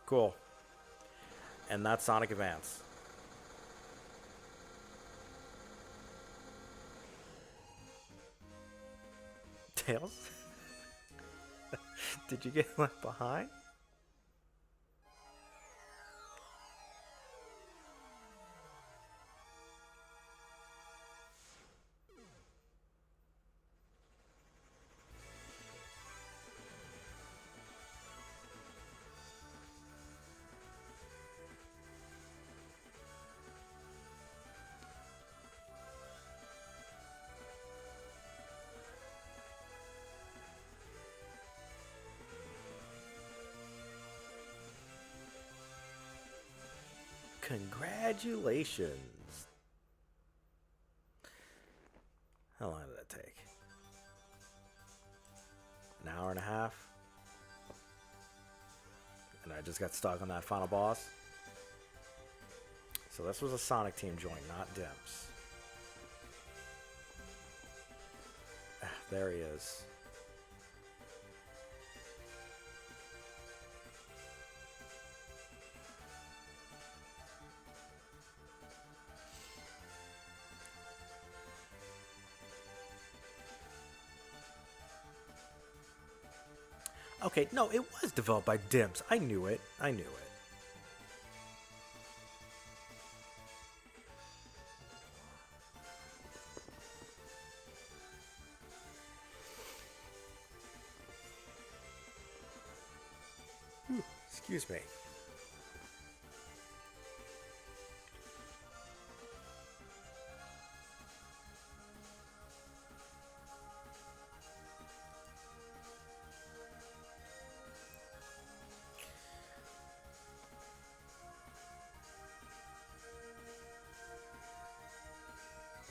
S1: Cool. And that's Sonic Advance. Tails? Did you get left behind? Congratulations. How long did that take? An hour and a half? And I just got stuck on that final boss. So this was a Sonic team join, not Dimps. There he is. Okay, no, it was developed by Dimps. I knew it. I knew it. Excuse me.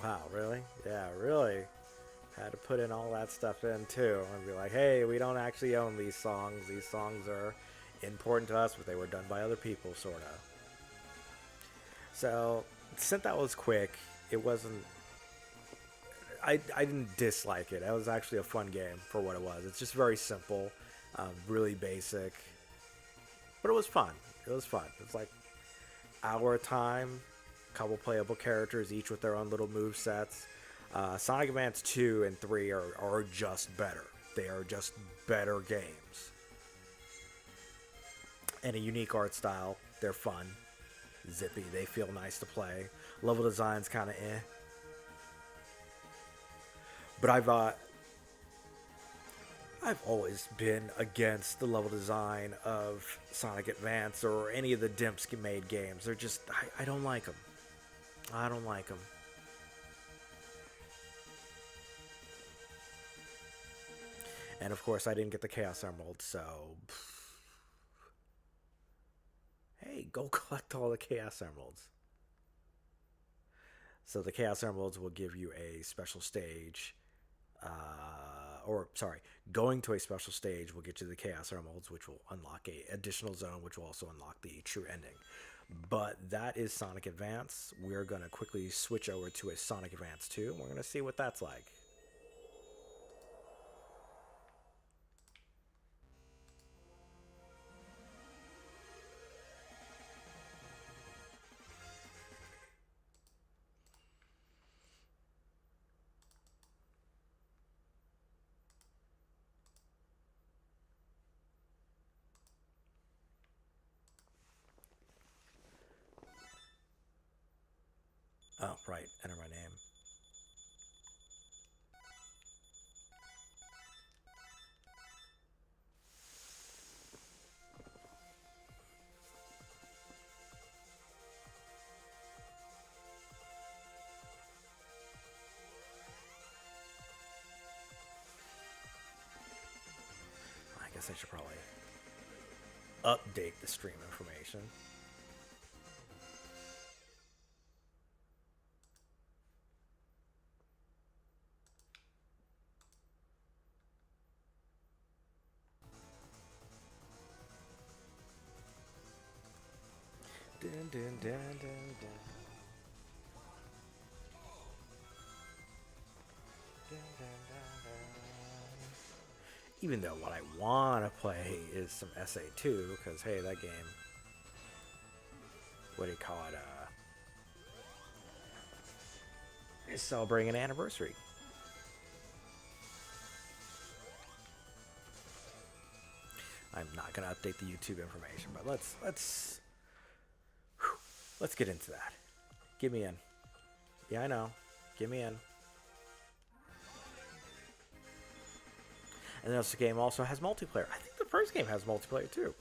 S1: Wow, really? Yeah, really. Had to put in all that stuff in too. And be like, hey, we don't actually own these songs. These songs are important to us, but they were done by other people, sort of. So, since that was quick, it wasn't. I didn't dislike it. It was actually a fun game for what it was. It's just very simple. Really basic, but it was fun. It was fun. It's like hour time, couple playable characters, each with their own little move sets. Sonic Advance 2 and 3 are just better. They are just better games. And a unique art style. They're fun, zippy. They feel nice to play. Level design's kind of eh. But I've always been against the level design of Sonic Advance or any of the Dembski made games. They're just I don't like them. I don't like them. And of course, I didn't get the Chaos Emerald, so hey, go collect all the Chaos Emeralds. So the Chaos Emeralds will give you a special stage, or sorry, going to a special stage will get you the Chaos Emeralds, which will unlock a additional zone, which will also unlock the true ending. But that is Sonic Advance. We're gonna quickly switch over to a Sonic Advance 2, and we're gonna see what that's like. Oh, right, enter my name. I guess I should probably update the stream information. Dun, dun, dun, dun, dun. Even though what I want to play is some SA2, because hey, that game, what do you call it? Is celebrating an anniversary. I'm not gonna update the YouTube information, but let's get into that. Get me in. Yeah, I know. Get me in. And this game also has multiplayer. I think the first game has multiplayer too.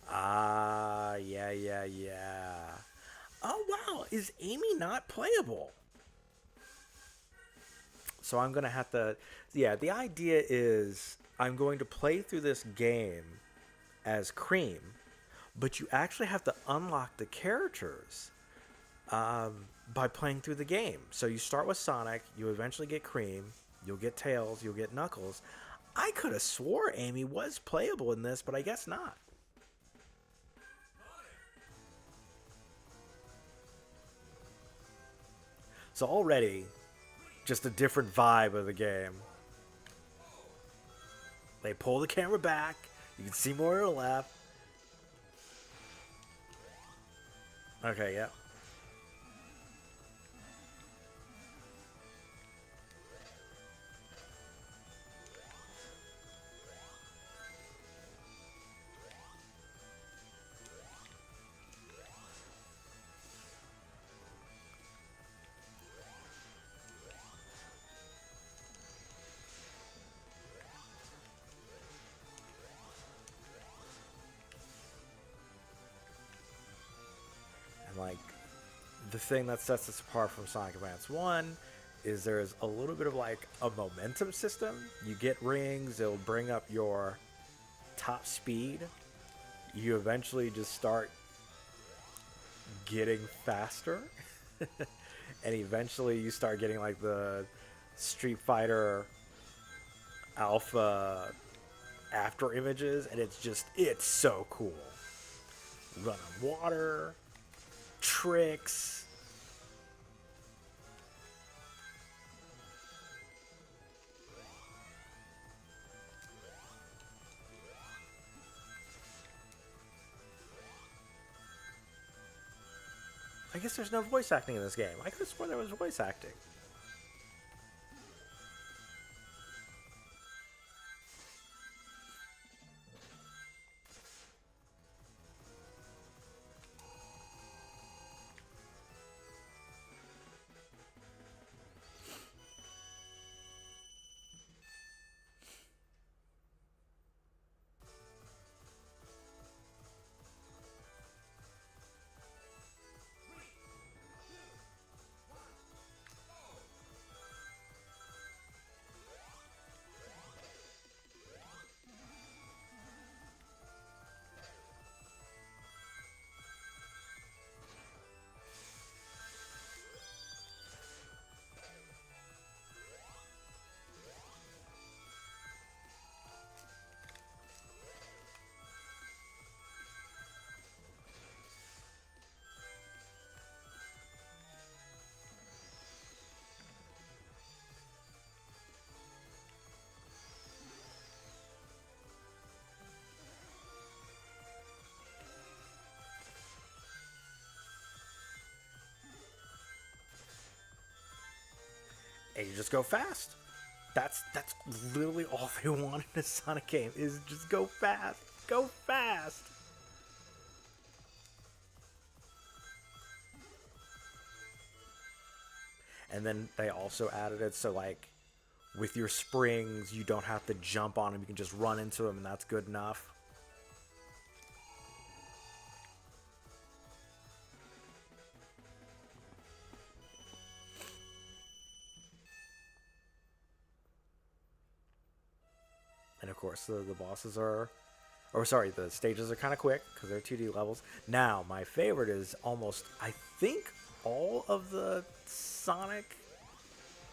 S1: Ah, yeah. Oh, wow. Is Amy not playable? So I'm going to have to. Yeah, the idea is I'm going to play through this game as Cream, but you actually have to unlock the characters by playing through the game. So you start with Sonic, you eventually get Cream, you'll get Tails, you'll get Knuckles. I could have swore Amy was playable in this, but I guess not. So already, just a different vibe of the game. They pull the camera back. You can see more to the left. Okay, yeah. And like the thing that sets us apart from Sonic Advance 1 is there's a little bit of like a momentum system. You get rings, it'll bring up your top speed. You eventually just start getting faster. And eventually you start getting like the Street Fighter Alpha after images, and it's so cool. Run on water, tricks. I guess there's no voice acting in this game. I could have sworn there was voice acting. And you just go fast. That's literally all they want in a Sonic game is just go fast. Go fast. And then they also added it so like with your springs you don't have to jump on them, you can just run into them and that's good enough. And of course, the bosses are, or sorry, the stages are kind of quick because they're 2D levels. Now, my favorite is almost, I think, all of the Sonic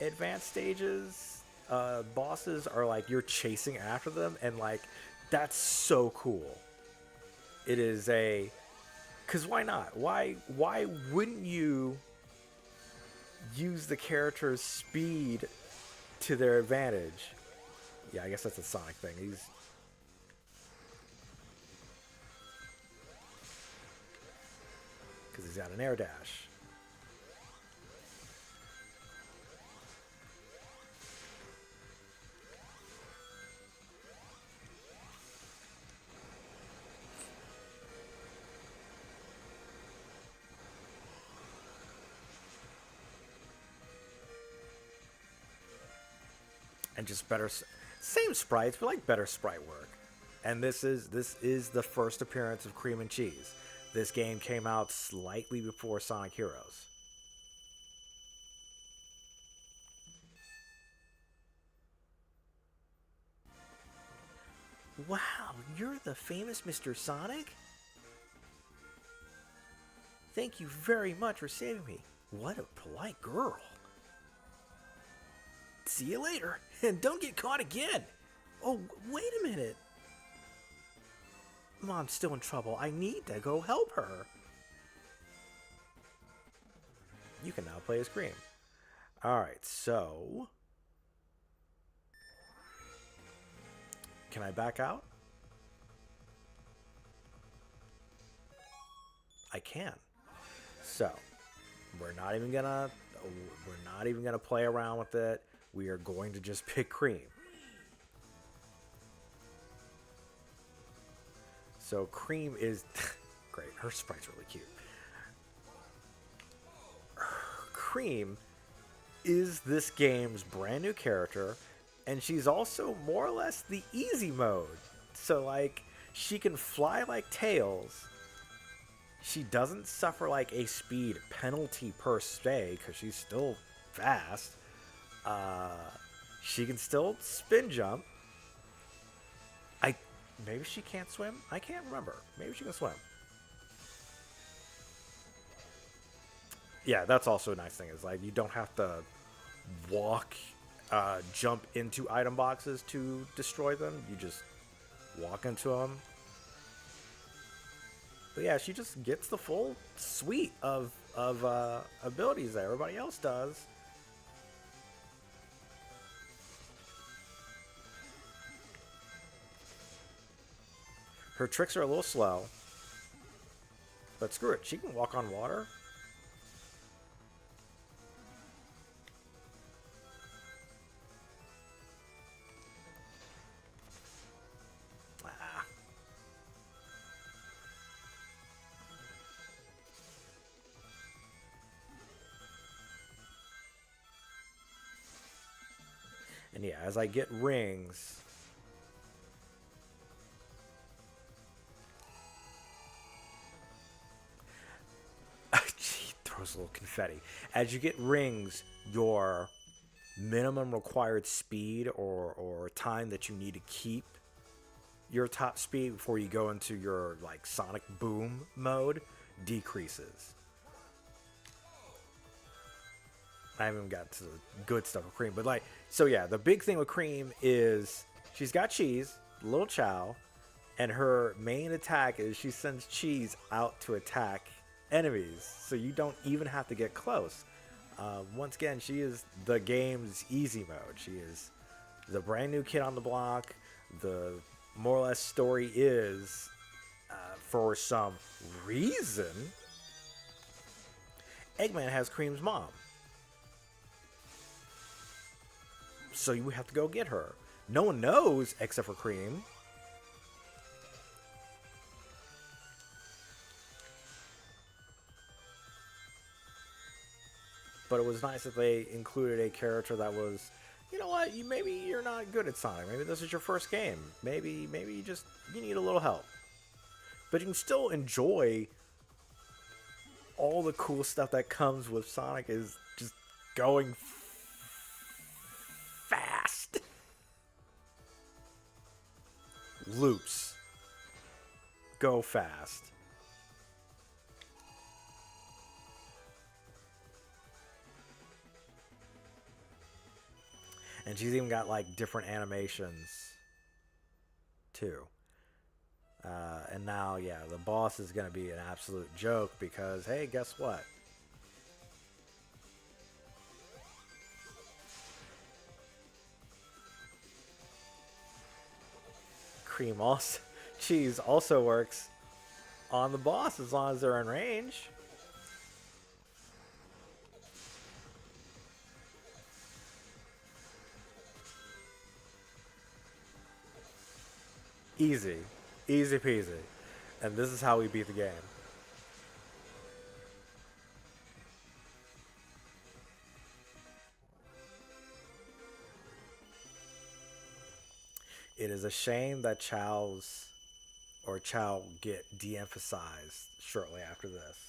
S1: advanced stages bosses are like you're chasing after them, and like that's so cool. It is a, because why not? Why wouldn't you use the character's speed to their advantage? Yeah, I guess that's a Sonic thing. Because he's got an air dash. And just better, same sprites, but like better sprite work. And this is the first appearance of Cream and Cheese. This game came out slightly before Sonic Heroes. Wow, you're the famous Mr. Sonic? Thank you very much for saving me. What a polite girl. See you later, and don't get caught again. Oh, wait a minute. Mom's still in trouble. I need to go help her. You can now play as Cream. Alright, so... Can I back out? I can. So, we're not even gonna play around with it. We are going to just pick Cream. So Cream is great. Her sprite's really cute. Cream is this game's brand new character, and she's also more or less the easy mode. So like she can fly like Tails. She doesn't suffer like a speed penalty per se because she's still fast. She can still spin jump. Maybe she can't swim? I can't remember. Maybe she can swim. Yeah, that's also a nice thing. Is like you don't have to jump into item boxes to destroy them. You just walk into him. But yeah, she just gets the full suite of abilities that everybody else does. Her tricks are a little slow, but screw it, she can walk on water. Ah. And yeah, as I get rings, she throws a little confetti. As you get rings, your minimum required speed or time that you need to keep your top speed before you go into your like sonic boom mode decreases. I haven't got to the good stuff with Cream, but like, so yeah, the big thing with Cream is she's got cheese, little Chow, and her main attack is she sends cheese out to attack enemies, so you don't even have to get close. Once again, she is the game's easy mode. She is the brand new kid on the block. The more or less story is, for some reason, Eggman has Cream's mom. So you have to go get her. No one knows except for Cream. But it was nice that they included a character that was, you know what, maybe you're not good at Sonic. Maybe this is your first game. Maybe you need a little help. But you can still enjoy all the cool stuff that comes with Sonic is just going fast. Loops. Go fast. And she's even got like different animations too. And now, yeah, the boss is going to be an absolute joke because, hey, guess what? Cream also, cheese also works on the boss as long as they're in range. Easy. Easy peasy. And this is how we beat the game. It is a shame that Chow get de-emphasized shortly after this.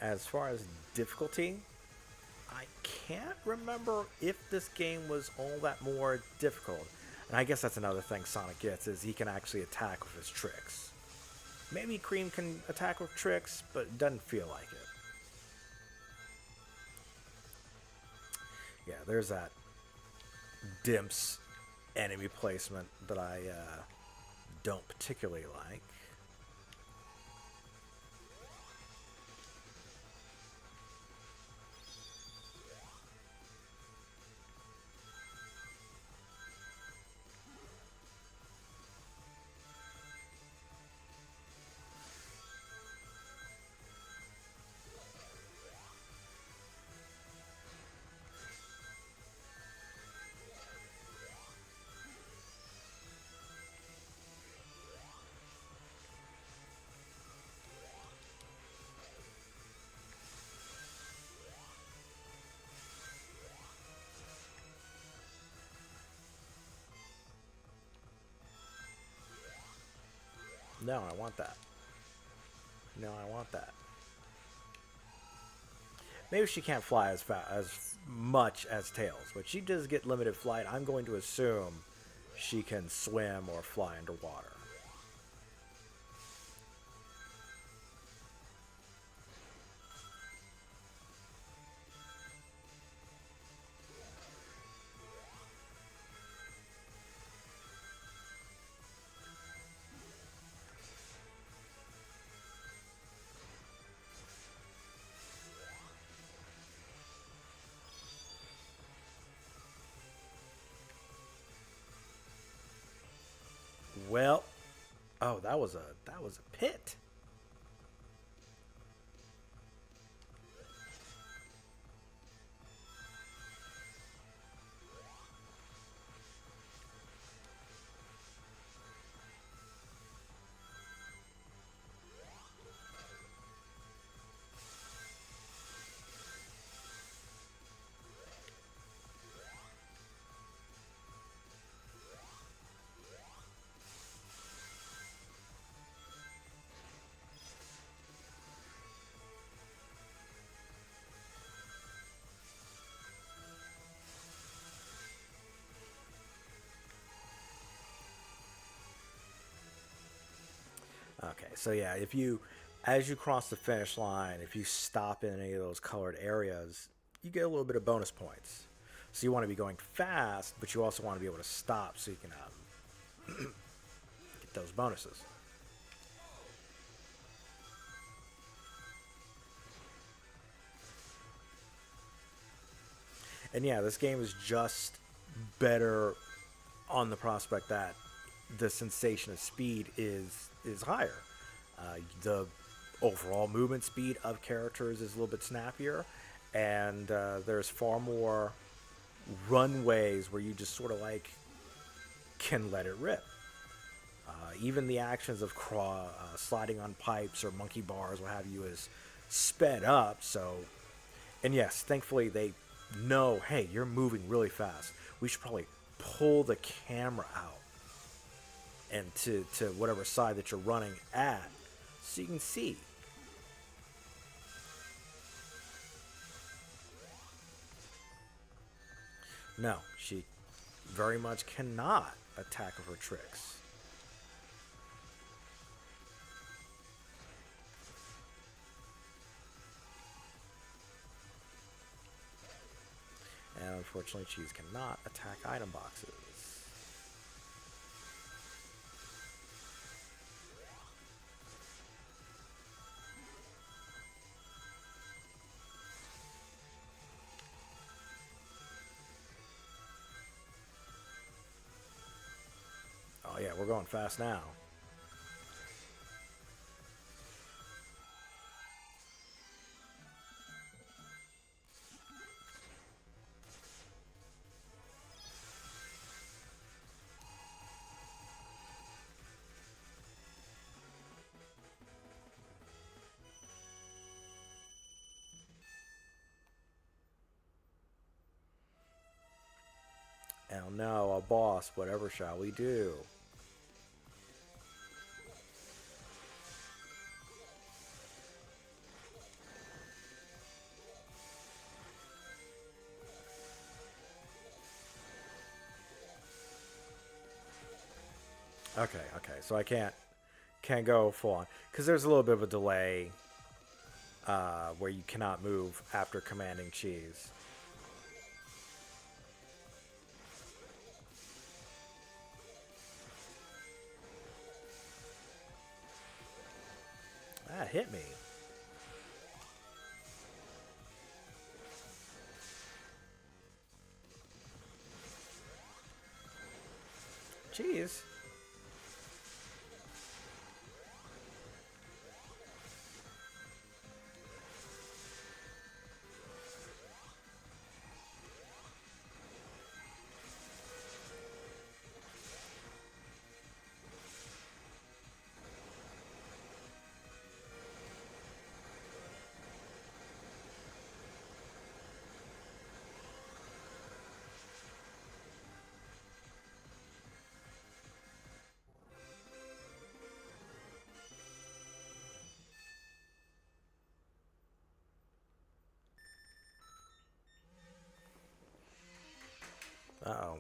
S1: As far as difficulty, I can't remember if this game was all that more difficult. And I guess that's another thing Sonic gets is he can actually attack with his tricks. Maybe Cream can attack with tricks, but it doesn't feel like it. Yeah, there's that Dimps enemy placement that I don't particularly like. No, I want that. No, I want that. Maybe she can't fly as much as Tails, but she does get limited flight. I'm going to assume she can swim or fly underwater. Well, oh, that was a pit. Okay, so yeah, if you, as you cross the finish line, if you stop in any of those colored areas, you get a little bit of bonus points. So you want to be going fast, but you also want to be able to stop so you can get those bonuses. And yeah, this game is just better on the prospect that the sensation of speed is higher. The overall movement speed of characters is a little bit snappier, and there's far more runways where you just sort of like can let it rip. Even the actions of sliding on pipes or monkey bars, what have you, is sped up. So, and yes, thankfully they know, hey, you're moving really fast. We should probably pull the camera out and to whatever side that you're running at, so you can see. No, she very much cannot attack of her tricks. And unfortunately, cheese cannot attack item boxes. Oh yeah, we're going fast now. Oh no, a boss, whatever shall we do? Okay, okay, so I can't go full on because there's a little bit of a delay where you cannot move after commanding cheese. That hit me. Cheese. Uh-oh.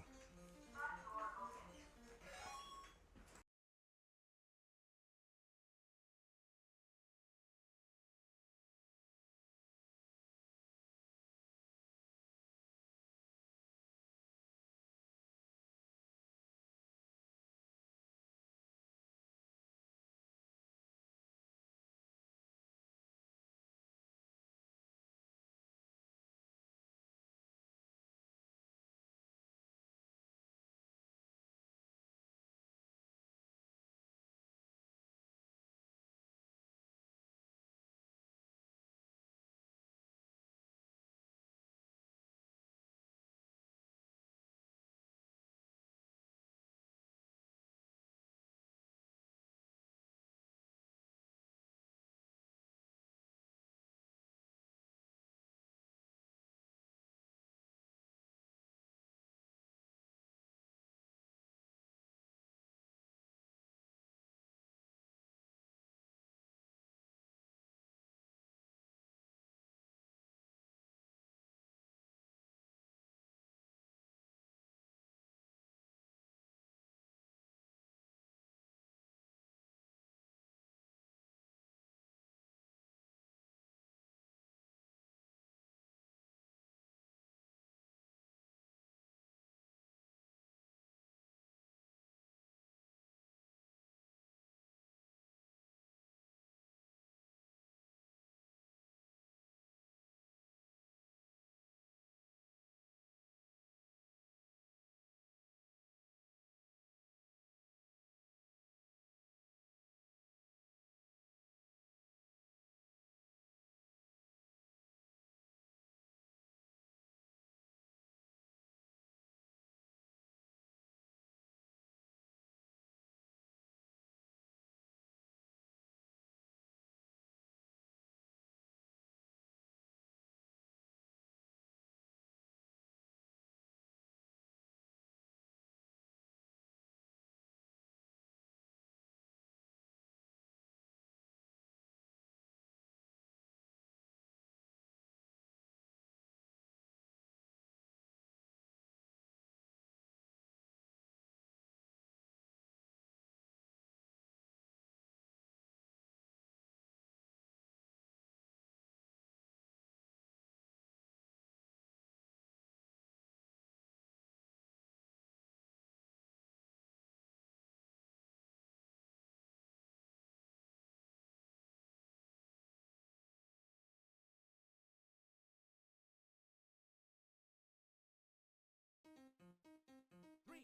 S2: Three,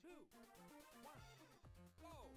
S2: two, one, go!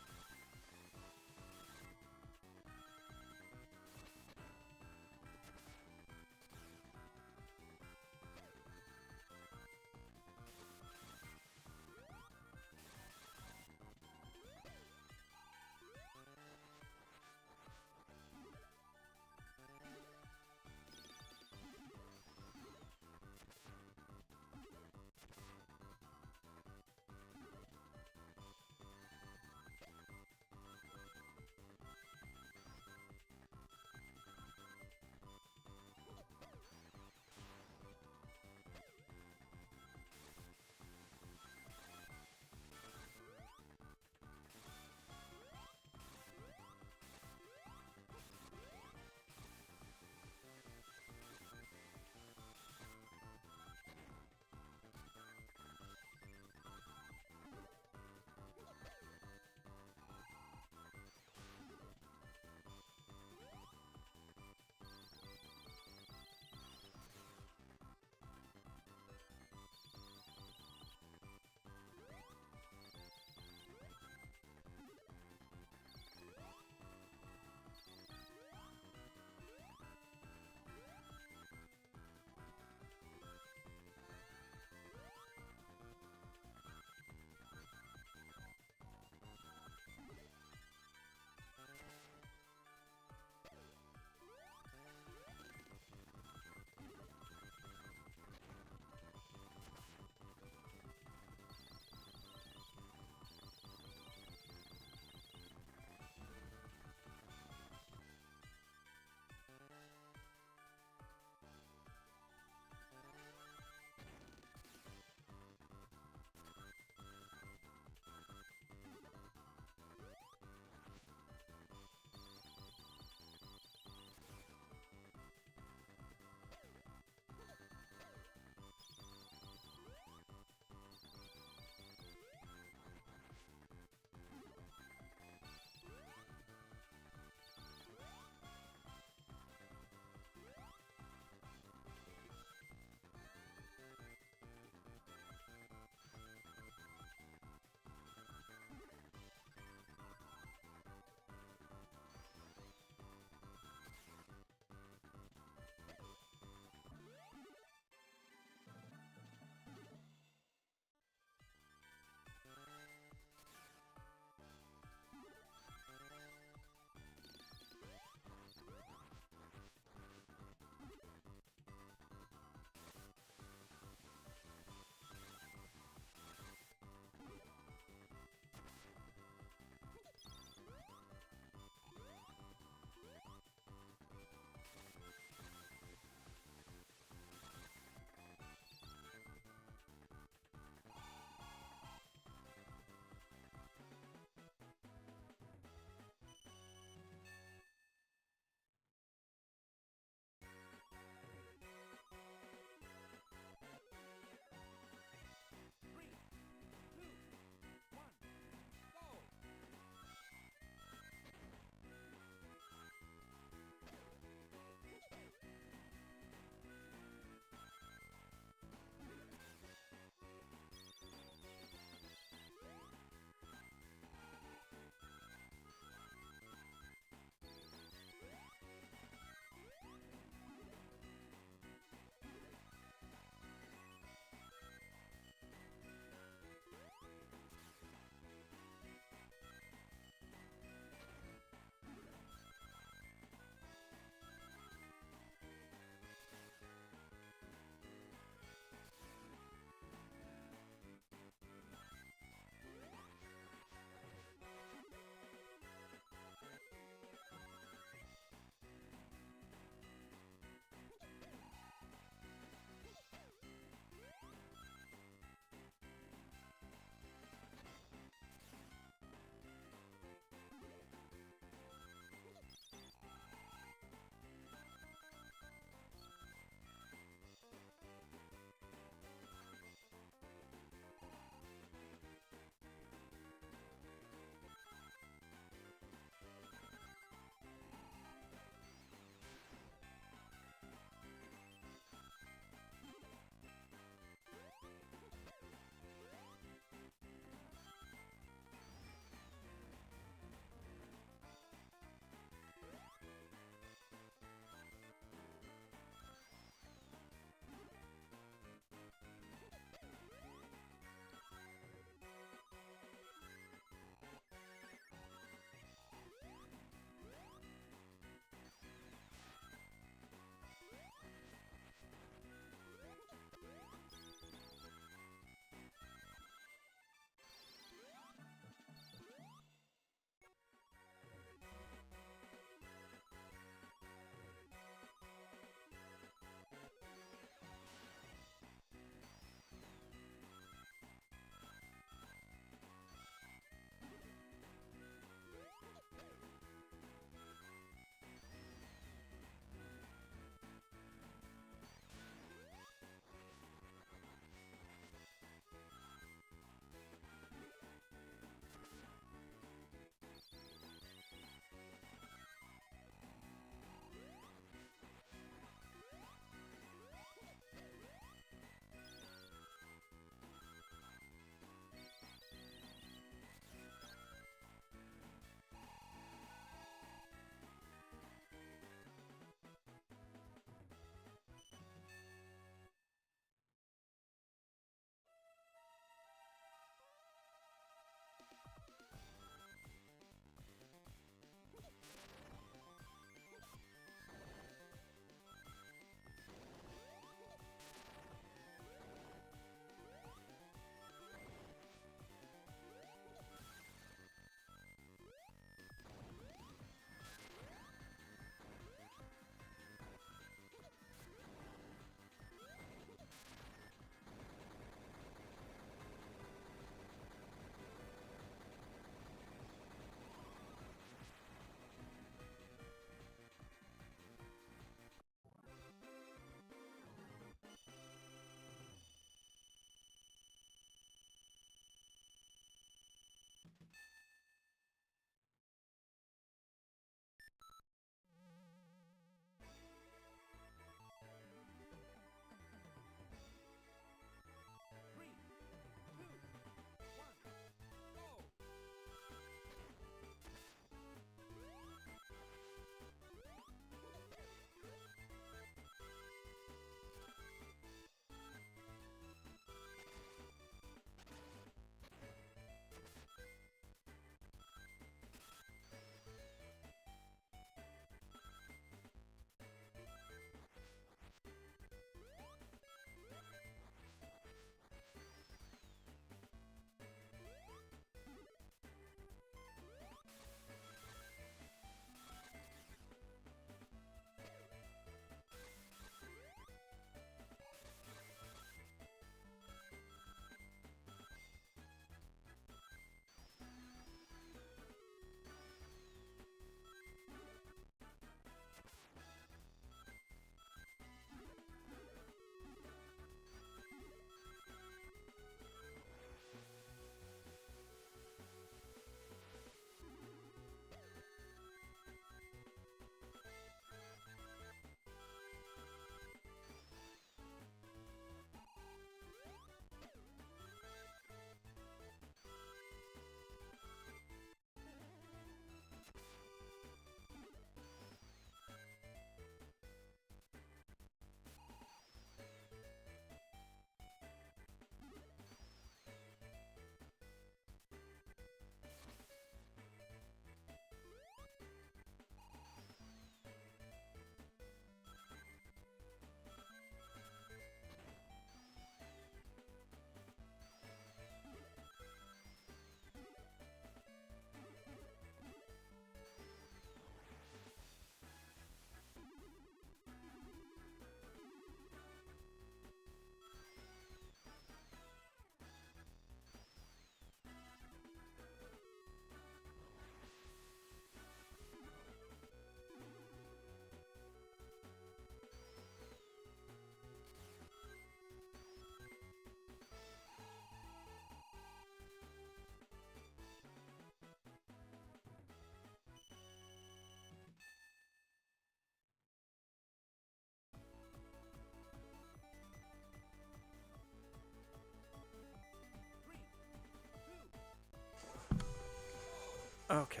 S1: Okay.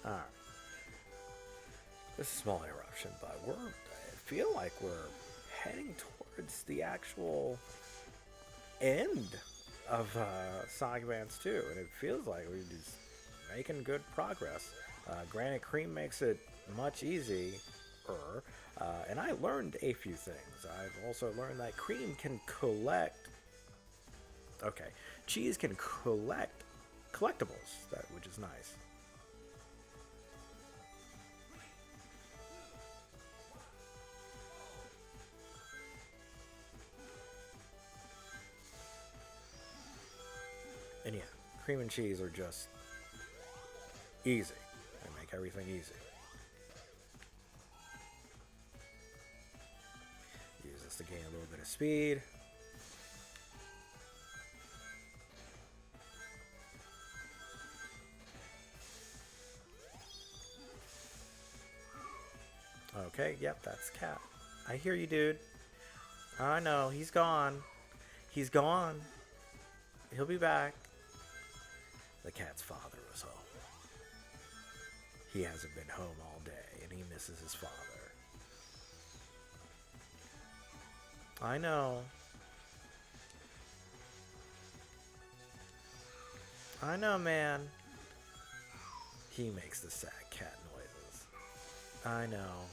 S1: Alright. This is a small interruption, but I feel like we're heading towards the actual end of Sonic Advance 2, and it feels like we're just making good progress. Granted, Cream makes it much easier, and I learned a few things. I've also learned that Cream can collect. Okay, Cheese can collect collectibles, which is nice. And yeah, Cream and Cheese are just easy. They make everything easy. Use this to gain a little bit of speed. Okay, yep, that's Cat. I hear you, dude. I know, he's gone. He's gone. He'll be back. The cat's father was home. He hasn't been home all day, and he misses his father. I know. I know, man. He makes the sad cat noises. I know.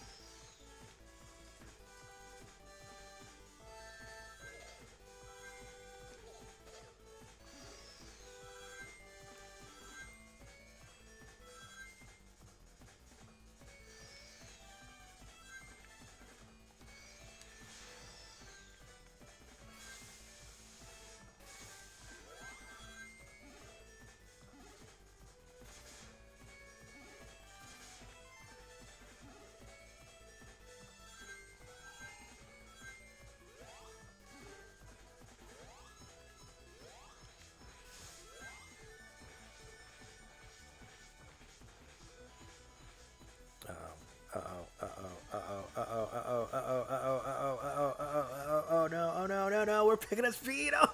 S1: Oh no, oh no, no, no, we're picking up speed. Oh.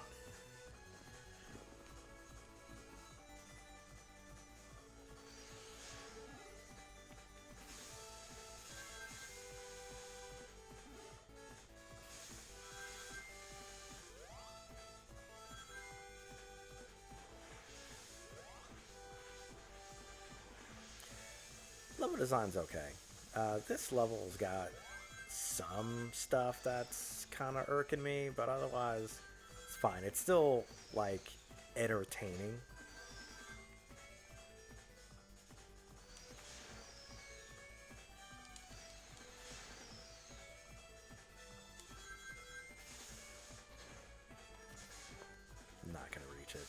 S1: Level design's okay. This level's got some stuff that's kind of irking me, but otherwise, it's fine. It's still, like, entertaining. I'm not gonna reach it.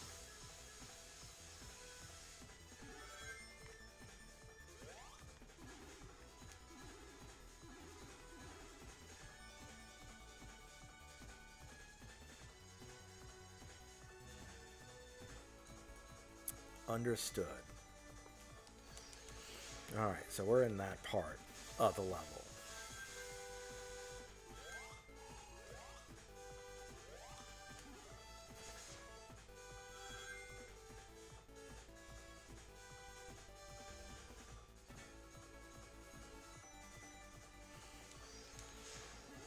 S1: Understood. Alright, so we're in that part of the level.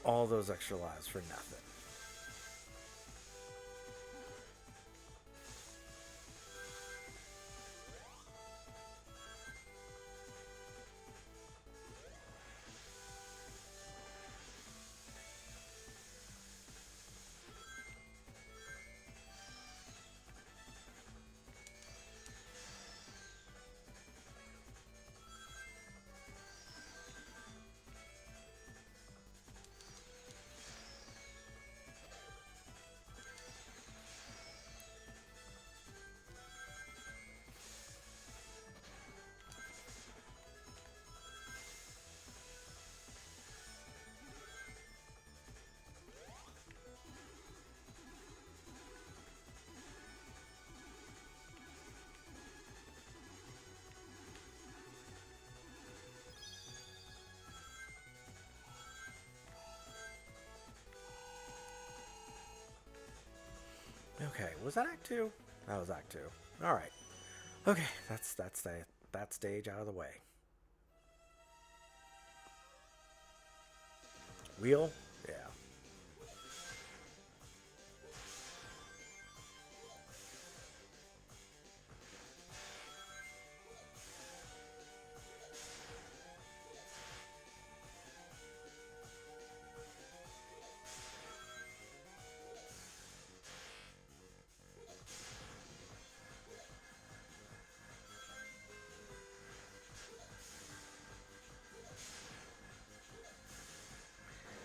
S1: All those extra lives for nothing. Okay, was that Act 2? That was Act 2. Alright. Okay, that's that stage out of the way. Wheel? Yeah.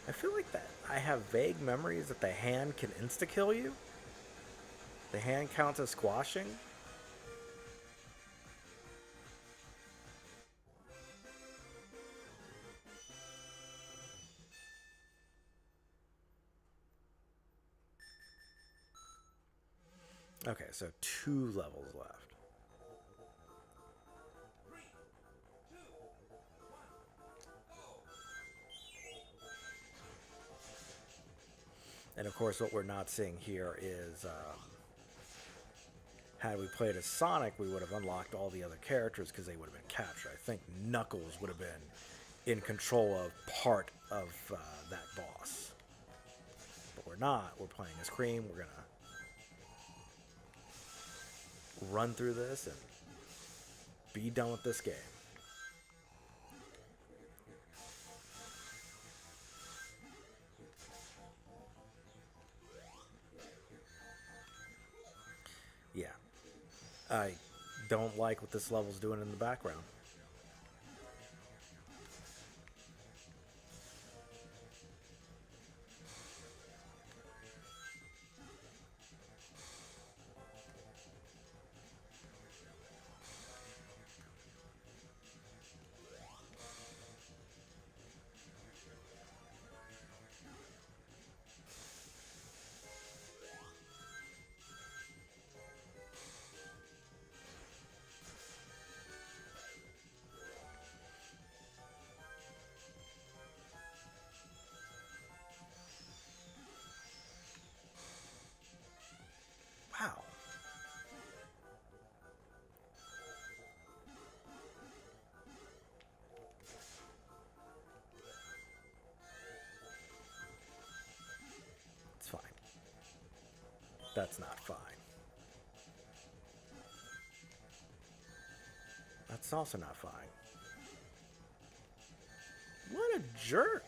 S1: I feel like that I have vague memories that the hand can insta-kill you. The hand counts as squashing. Okay, so 2 levels left. And of course, what we're not seeing here is, had we played as Sonic, we would have unlocked all the other characters because they would have been captured. I think Knuckles would have been in control of part of that boss. But we're not. We're playing as Cream. We're going to run through this and be done with this game. Yeah. I don't like what this level's doing in the background. Wow. It's fine. That's not fine. That's also not fine. What a jerk.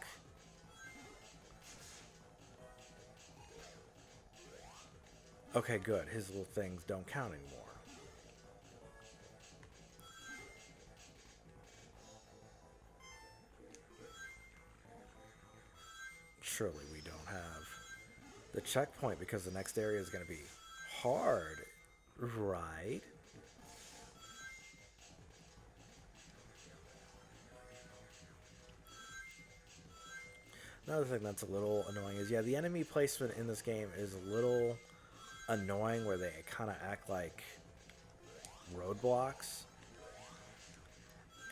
S1: Okay, good. His little things don't count anymore. Surely we don't have the checkpoint because the next area is going to be hard, right? Another thing that's a little annoying is, yeah, the enemy placement in this game is a little annoying where they kind of act like roadblocks.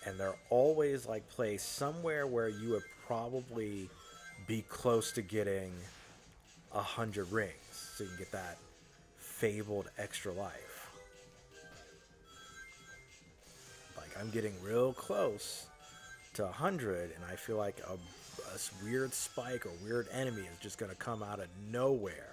S1: And they're always like placed somewhere where you would probably be close to getting 100 rings. So you can get that fabled extra life. Like, I'm getting real close to 100, and I feel like a weird spike or weird enemy is just going to come out of nowhere.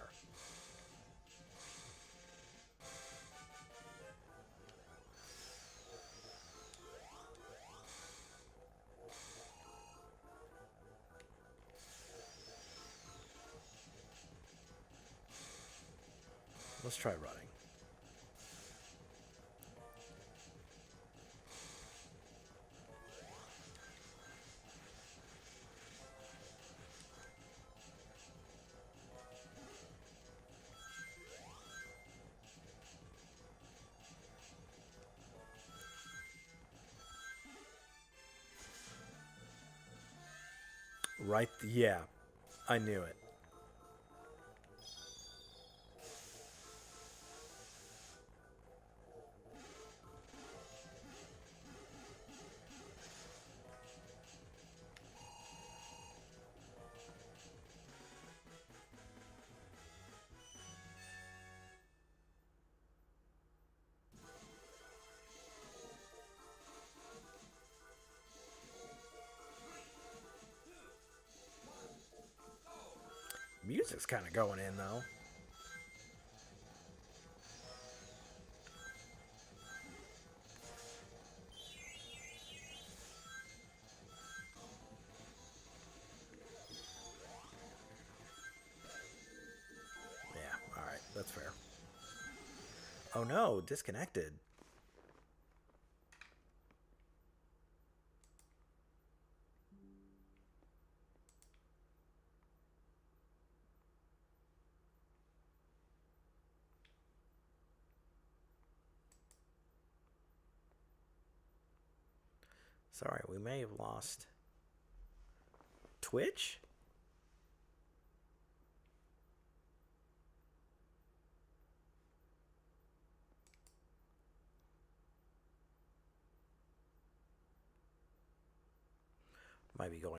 S1: Let's try running. Right, yeah, I knew it. Music's kind of going in, though. Yeah, alright, that's fair. Oh no, disconnected. Sorry, we may have lost Twitch? Might be going